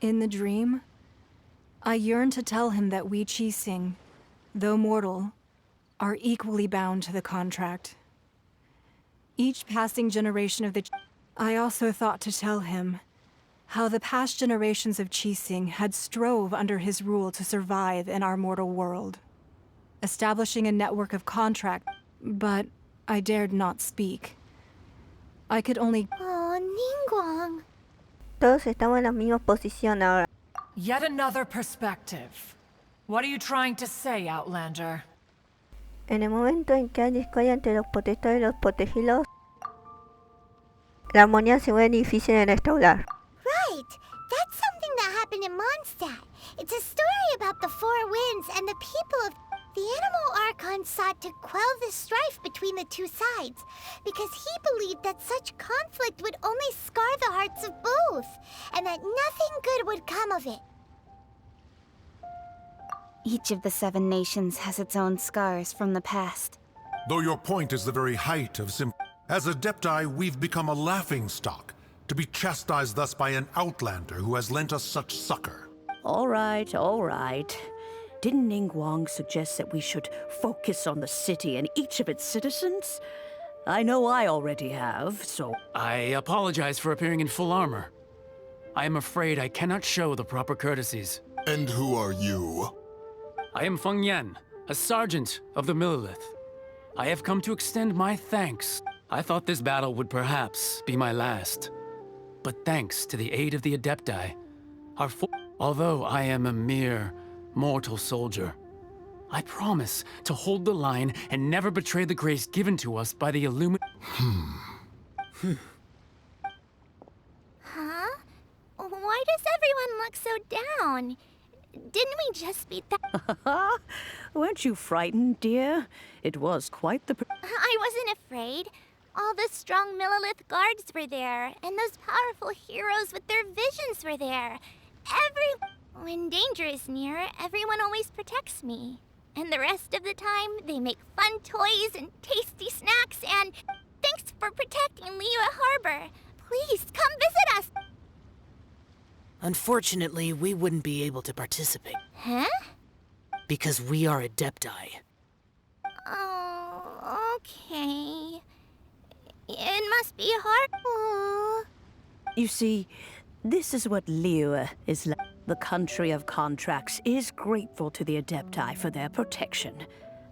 In the dream, I yearned to tell him that we Qixing, though mortal, are equally bound to the contract. Each passing generation of the... I also thought to tell him how the past generations of Qixing had strove under his rule to survive in our mortal world, establishing a network of contract, but I dared not speak. I could only... Oh, Ningguang. Todos estamos en la misma posición ahora. Yet another perspective. What are you trying to say, Outlander? En el momento en que hay discordia entre los protectores y los protegidos, la armonía se vuelve difícil de restaurar. Right! That's something that happened in Mondstadt. It's a story about the Four Winds and the people of... The Animal Archon sought to quell the strife between the two sides, because he believed that such conflict would only scar the hearts of both, and that nothing good would come of it. Each of the 7 nations has its own scars from the past. Though your point is the very height of As Adepti, we've become a laughingstock, to be chastised thus by an outlander who has lent us such succor. All right, all right. Didn't Ningguang suggest that we should focus on the city and each of its citizens? I know I already have, so... I apologize for appearing in full armor. I am afraid I cannot show the proper courtesies. And who are you? I am Feng Yan, a sergeant of the Millilith. I have come to extend my thanks. I thought this battle would perhaps be my last. But thanks to the aid of the Adepti, although I am a mere mortal soldier, I promise to hold the line and never betray the grace given to us by the Huh? Why does everyone look so down? Didn't we just beat that? Weren't you frightened, dear? It was quite the... I wasn't afraid. All the strong Millilith guards were there, and those powerful heroes with their visions were there. When danger is near, everyone always protects me. And the rest of the time, they make fun toys and tasty snacks, and thanks for protecting Liyue Harbor. Please, come visit us! Unfortunately, we wouldn't be able to participate. Huh? Because we are Adepti. Oh, okay. It must be hard. Oh. You see, this is what Liyue is like. The country of contracts is grateful to the Adepti for their protection.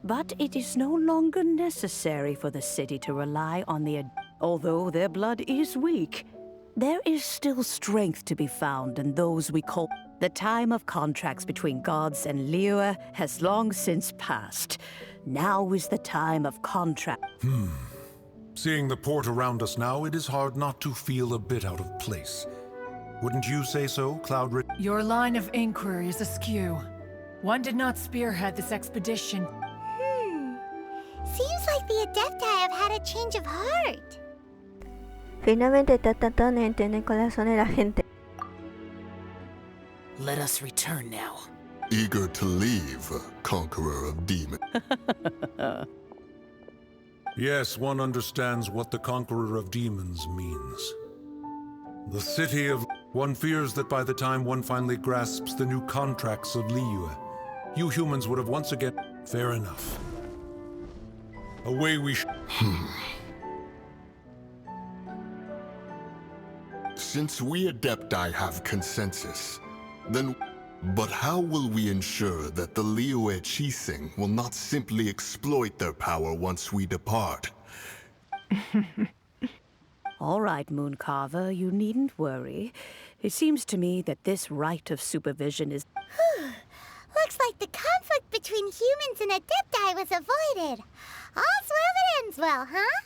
But it is no longer necessary for the city to rely on the although their blood is weak. There is still strength to be found in those we call... The time of contracts between gods and Liyue has long since passed. Now is the time of contract. Seeing the port around us now, it is hard not to feel a bit out of place. Wouldn't you say so, Cloud? Your line of inquiry is askew. One did not spearhead this expedition. Seems like the Adepti have had a change of heart. Finalmente está tratando de entender el corazón de la gente. Let us return now. Eager to leave, conqueror of demons. Yes, one understands what the conqueror of demons means. The city of... One fears that by the time one finally grasps the new contracts of Liyue, you humans would have once again... Fair enough. Away we Since we Adepti have consensus, then... But how will we ensure that the Liyue Qixing will not simply exploit their power once we depart? All right, Mooncarver, you needn't worry. It seems to me that this right of supervision is... Looks like the conflict between humans and Adepti was avoided. All's well that ends well, huh?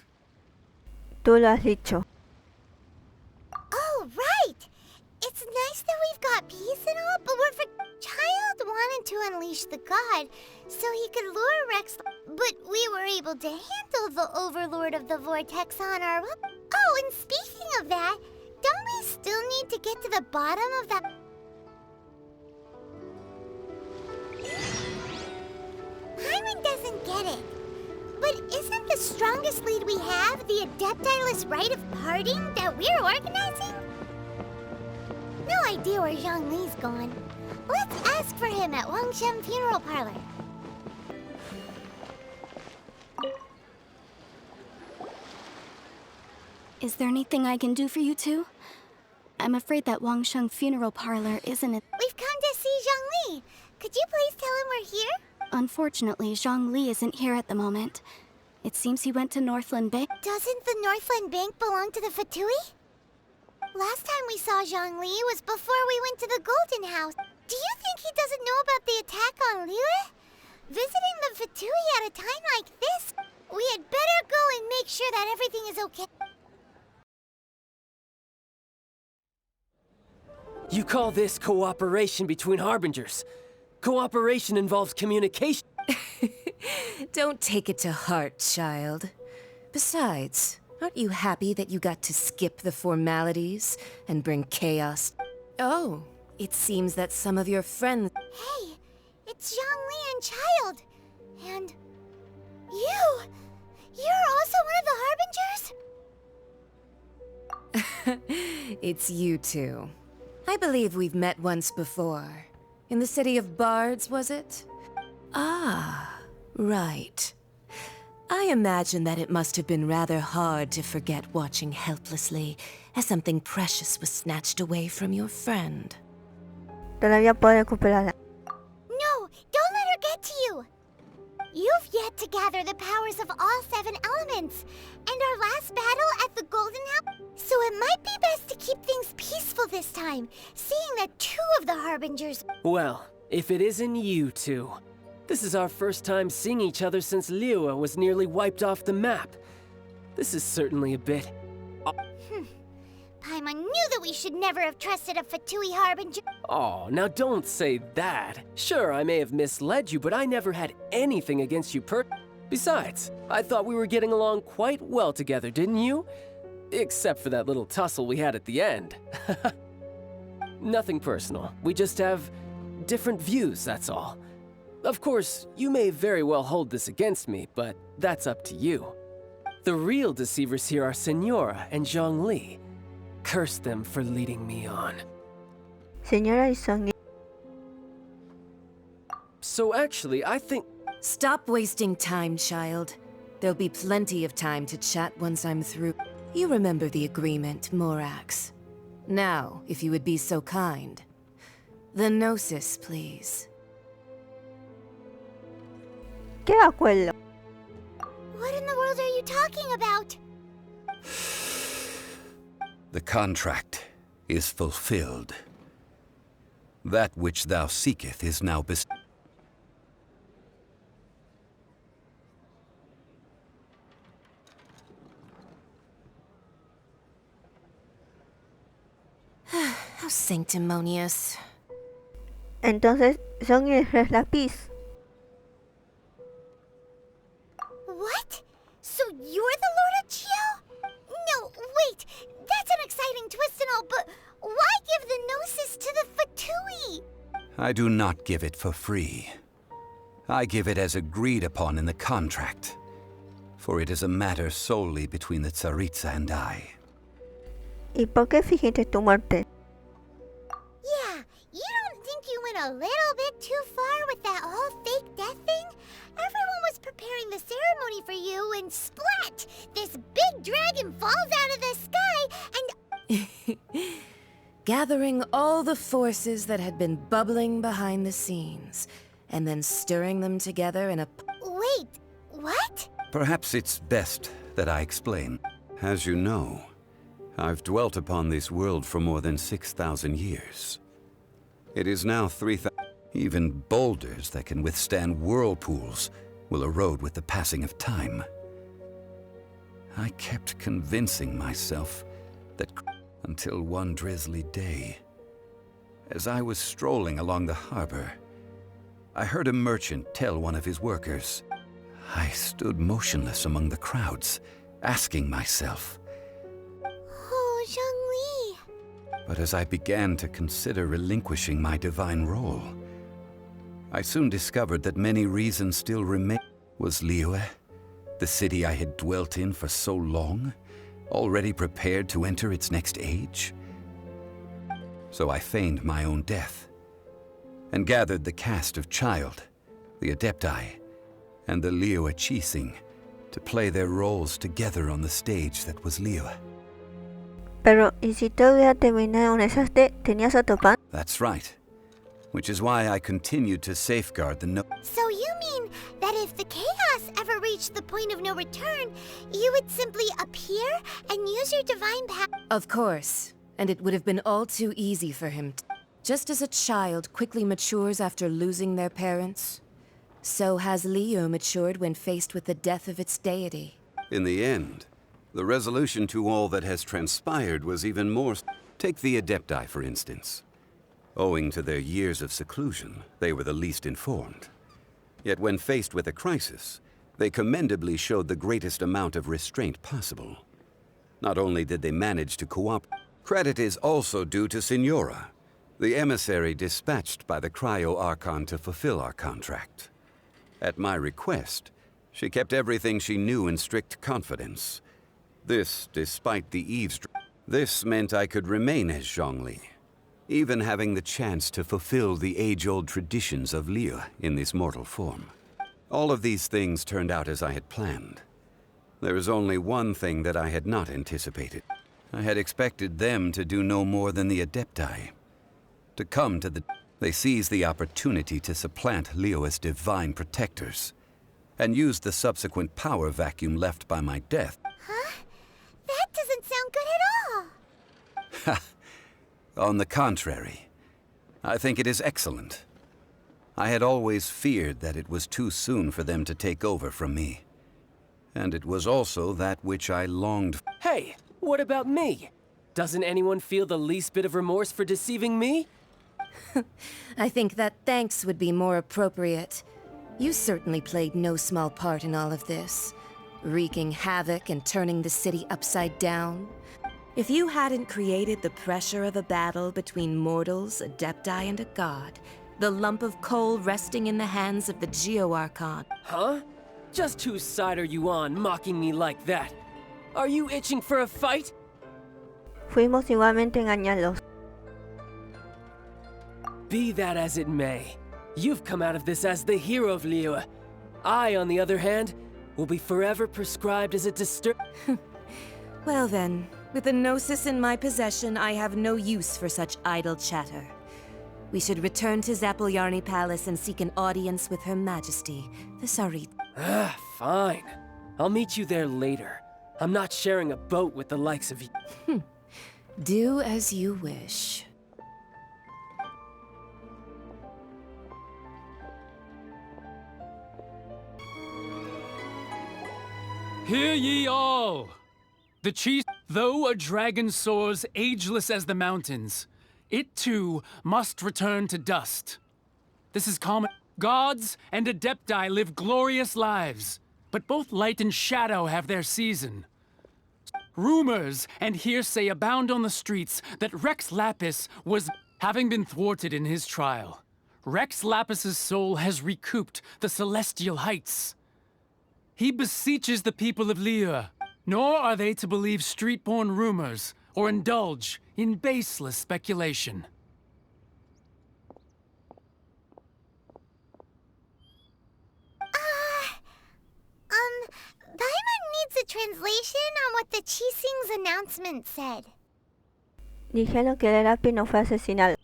Tú lo has dicho. Oh, right! It's nice that we've got peace and all, but Child wanted to unleash the god so he could lure Rex, but we were able to handle the Overlord of the Vortex on our... Oh, and speaking of that, don't we still need to get to the bottom of that... Hyman doesn't get it. But isn't the strongest lead we have the Adepti-less rite of parting that we're organizing? No idea where Zhongli's gone. Let's ask for him at Wangshen Funeral Parlor. Is there anything I can do for you two? I'm afraid that Wangshen Funeral Parlor isn't it. We've come to see Zhongli. Could you please tell him we're here? Unfortunately, Zhongli isn't here at the moment. It seems he went to Northland Bank. Doesn't the Northland Bank belong to the Fatui? Last time we saw Zhongli was before we went to the Golden House. Do you think he doesn't know about the attack on Liyue? Visiting the Fatui at a time like this, we had better go and make sure that everything is okay. You call this cooperation between Harbingers? Cooperation involves communication. Don't take it to heart, child. Besides, aren't you happy that you got to skip the formalities and bring chaos? Oh, it seems that some of your friends... Hey, it's Zhongli and Child. And... you! You're also one of the Harbingers? It's you two. I believe we've met once before. In the city of Bards, was it? Ah, right. I imagine that it must have been rather hard to forget watching helplessly as something precious was snatched away from your friend. Todavía puedo recuperarla. No, don't let her get to you! You've yet to gather the powers of all 7 elements, and our last battle at the Golden House. So it might be best to keep things peaceful this time, seeing that 2 of the Harbingers... Well, if it isn't you two. This is our first time seeing each other since Liyue was nearly wiped off the map. This is certainly a bit... Paimon knew that we should never have trusted a Fatui Harbinger. Oh, now don't say that. Sure, I may have misled you, but I never had anything against you Besides, I thought we were getting along quite well together, didn't you? Except for that little tussle we had at the end. Nothing personal. We just have different views, that's all. Of course, you may very well hold this against me, but that's up to you. The real deceivers here are Senora and Zhongli. Curse them for leading me on. Señora y Zhongli. So actually, I think... Stop wasting time, child. There'll be plenty of time to chat once I'm through. You remember the agreement, Morax. Now, if you would be so kind. The Gnosis, please. ¿Qué acuerdo? What in the world are you talking about? The contract is fulfilled. That which thou seeketh is now bestowed. How sanctimonious. Entonces, Verdad De Rex Lapis. What? So you're the Lord of Chio? No, wait. That's an exciting twist and all, but why give the Gnosis to the Fatui? I do not give it for free. I give it as agreed upon in the contract. For it is a matter solely between the Tsaritsa and I. ¿Y por qué fingiste tu muerte? Yeah, you don't think you went a little bit too far with that whole fake death thing? Everyone was preparing the ceremony for you, and splat! This big dragon falls out of the sky, and... Gathering all the forces that had been bubbling behind the scenes, and then stirring them together in a... Wait, what? Perhaps it's best that I explain. As you know, I've dwelt upon this world for more than 6,000 years. It is now 3,000. Even boulders that can withstand whirlpools will erode with the passing of time. I kept convincing myself that until one drizzly day, as I was strolling along the harbor, I heard a merchant tell one of his workers. I stood motionless among the crowds, asking myself, Oh, Zhongli. but as I began to consider relinquishing my divine role, I soon discovered that many reasons still remained. Was Liyue, the city I had dwelt in for so long, already prepared to enter its next age? So I feigned my own death, and gathered the cast of Child, the Adepti, and the Liyue Qixing to play their roles together on the stage that was Liyue. Pero, ¿y si todo hubiera terminado en un desastre, tenías otro plan? That's right. Which is why I continued to safeguard the So you mean that if the chaos ever reached the point of no return, you would simply appear and use your divine power? Of course, and it would have been all too easy for him. Just as a child quickly matures after losing their parents, so has Liyue matured when faced with the death of its deity. In the end, the resolution to all that has transpired was even more... Take the Adepti, for instance. Owing to their years of seclusion, they were the least informed. Yet when faced with a crisis, they commendably showed the greatest amount of restraint possible. Not only did they manage to cooperate, credit is also due to Senora, the emissary dispatched by the Cryo Archon to fulfill our contract. At my request, She kept everything she knew in strict confidence. This, despite the eavesdropping. This meant I could remain as Zhongli, even having the chance to fulfill the age-old traditions of Liu in this mortal form. All of these things turned out as I had planned. There was only one thing that I had not anticipated. I had expected them to do no more than the Adepti. To come to the... They seized the opportunity to supplant Liu as divine protectors, and used the subsequent power vacuum left by my death. Huh? That doesn't sound good at all. On the contrary, I think it is excellent. I had always feared that it was too soon for them to take over from me. And it was also that which I longed for. Hey, what about me? Doesn't anyone feel the least bit of remorse for deceiving me? I think that thanks would be more appropriate. You certainly played no small part in all of this, wreaking havoc and turning the city upside down. If you hadn't created the pressure of a battle between mortals, Adepti, and a god, the lump of coal resting in the hands of the Geo-Archon. Huh? Just whose side are you on, mocking me like that? Are you itching for a fight? Fuimos igualmente engañados. Be that as it may, you've come out of this as the hero of Liu. I, on the other hand, will be forever prescribed as a disturb... Well then, with the Gnosis in my possession, I have no use for such idle chatter. We should return to Zapoljarny Palace and seek an audience with Her Majesty, the Sarit. Fine. I'll meet you there later. I'm not sharing a boat with the likes of you. Do as you wish. Hear ye all! The chief, though a dragon soars ageless as the mountains, it too must return to dust. This is common. Gods and Adepti live glorious lives, but both light and shadow have their season. Rumors and hearsay abound on the streets that Rex Lapis was having been thwarted in his trial. Rex Lapis's soul has recouped the celestial heights. He beseeches the people of Liu, nor are they to believe street-born rumors or indulge in baseless speculation. Paimon needs a translation on what the Qixing's announcement said. Dijeron que el Lapis no fue asesinado.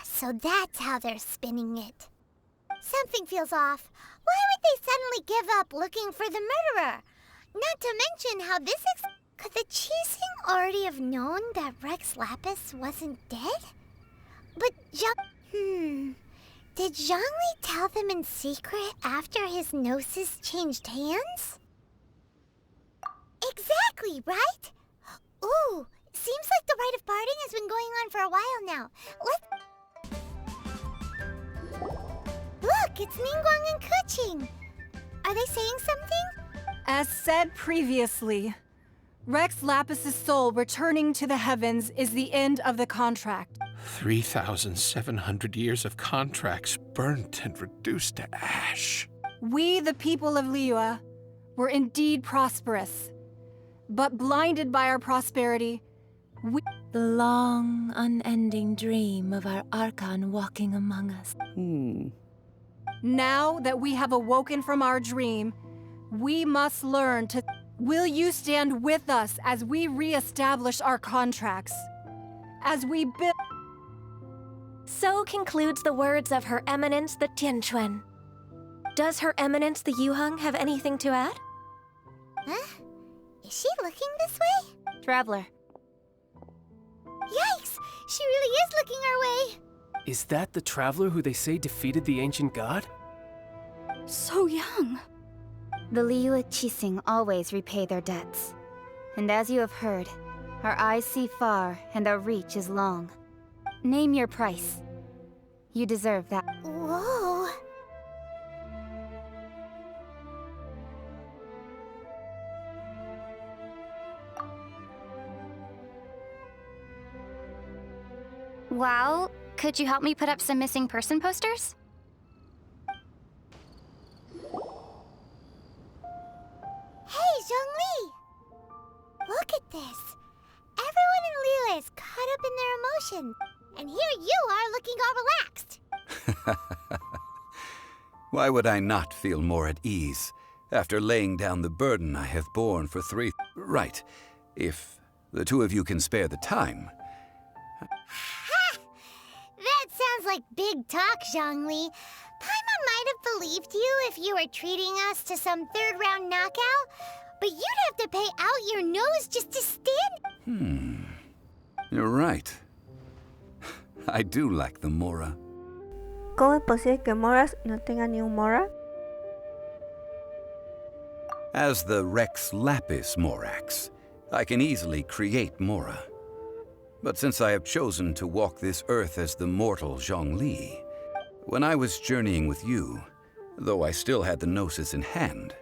So that's how they're spinning it. Something feels off. Why would they suddenly give up looking for the murderer? Not to mention how this could the Qixing already have known that Rex Lapis wasn't dead? But did Zhongli tell them in secret after his Gnosis changed hands? Exactly, right? Ooh, seems like the rite of parting has been going on for a while now. Look, it's Ningguang and Keqing. Are they saying something? As said previously, Rex Lapis's soul returning to the heavens is the end of the contract. 3,700 years of contracts burnt and reduced to ash. We, the people of Liu, were indeed prosperous, but blinded by our prosperity, The long, unending dream of our Archon walking among us. Now that we have awoken from our dream, we must learn to... Will you stand with us as we re-establish our contracts? As we build... So concludes the words of Her Eminence the Tianquan. Does Her Eminence the Yuheng have anything to add? Huh? Is she looking this way? Traveler. Yikes! She really is looking our way! Is that the traveler who they say defeated the ancient god? So young. The Liu Qixing always repay their debts. And as you have heard, our eyes see far and our reach is long. Name your price. You deserve that. Whoa! Well, could you help me put up some missing person posters? Hey, Zhongli! Look at this. Everyone in Liyue is caught up in their emotions. And here you are looking all relaxed. Why would I not feel more at ease after laying down the burden I have borne for 3... Right. If the two of you can spare the time. Ha! That sounds like big talk, Zhongli. Paimon might have believed you if you were treating us to some third-round knockout, but you'd have to pay out your nose just to stand... You're right. I do lack the Mora. ¿Cómo es posible que Moras no tenga ni un Mora? As the Rex Lapis Morax, I can easily create Mora. But since I have chosen to walk this earth as the mortal Zhongli, when I was journeying with you, though I still had the Gnosis in hand,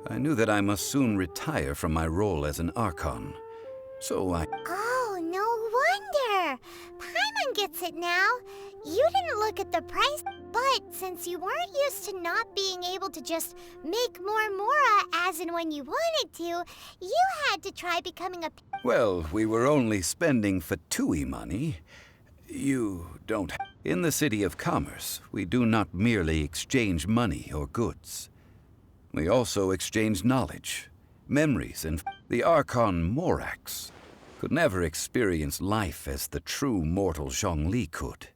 I knew that I must soon retire from my role as an Archon. So I... Oh, no wonder! Paimon gets it now. You didn't look at the price, but since you weren't used to not being able to just make more Mora as and when you wanted to, you had to try becoming a... Well, we were only spending Fatui money. You don't... In the City of Commerce, we do not merely exchange money or goods. We also exchange knowledge, memories, and the Archon Morax could never experience life as the true mortal Zhongli could.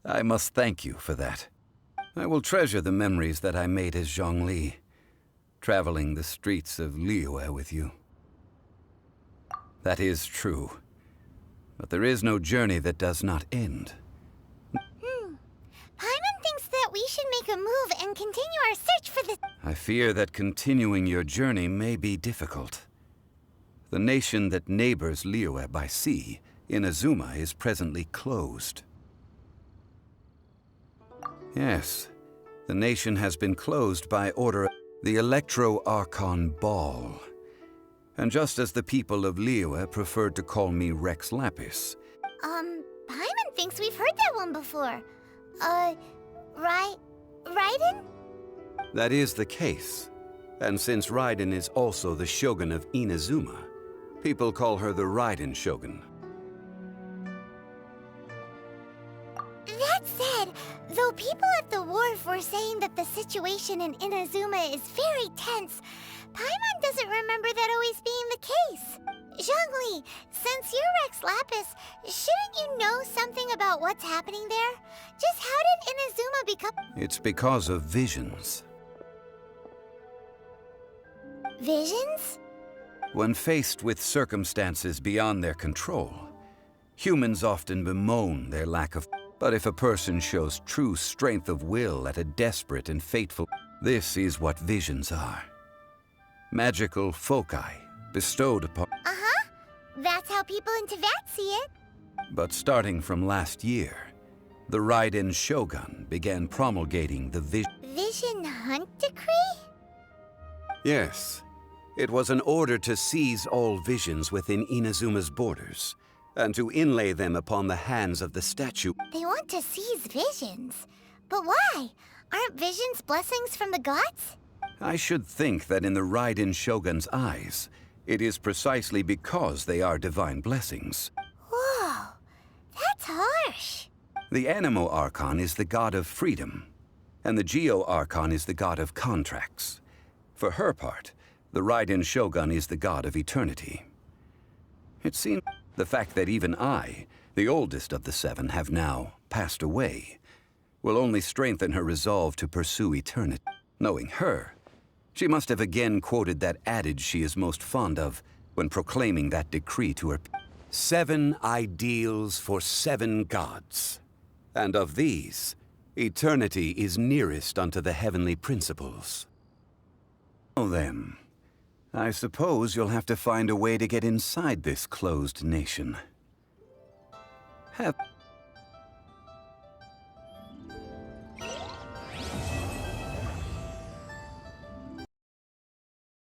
I must thank you for that. I will treasure the memories that I made as Zhongli, traveling the streets of Liyue with you. That is true. But there is no journey that does not end. Paimon thinks that we should make a move and continue our search for the... I fear that continuing your journey may be difficult. The nation that neighbors Liyue by sea, Inazuma, is presently closed. Yes, the nation has been closed by order of the Electro-Archon Ball. And just as the people of Liyue preferred to call me Rex Lapis. Paimon thinks we've heard that one before. Raiden? That is the case. And since Raiden is also the Shogun of Inazuma, people call her the Raiden Shogun. That said, though people at the wharf were saying that the situation in Inazuma is very tense, Paimon doesn't remember that always being the case. Zhongli, since you're Rex Lapis, shouldn't you know something about what's happening there? Just how did Inazuma become... It's because of visions. Visions? When faced with circumstances beyond their control, humans often bemoan their lack of... But if a person shows true strength of will at a desperate and fateful... This is what visions are. Magical foci bestowed upon... That's how people in Teyvat see it. But starting from last year, the Raiden Shogun began promulgating the Vision Hunt Decree? Yes. It was an order to seize all visions within Inazuma's borders, and to inlay them upon the hands of the statue. They want to seize visions. But why? Aren't visions blessings from the gods? I should think that in the Raiden Shogun's eyes, it is precisely because they are divine blessings. Whoa, that's harsh. The Animo Archon is the god of freedom, and the Geo Archon is the god of contracts. For her part, the Raiden Shogun is the god of eternity. It seems the fact that even I, the oldest of the seven, have now passed away, will only strengthen her resolve to pursue eternity. Knowing her, she must have again quoted that adage she is most fond of when proclaiming that decree to her. 7 ideals for 7 gods. And of these, eternity is nearest unto the heavenly principles. Oh then, I suppose you'll have to find a way to get inside this closed nation. Have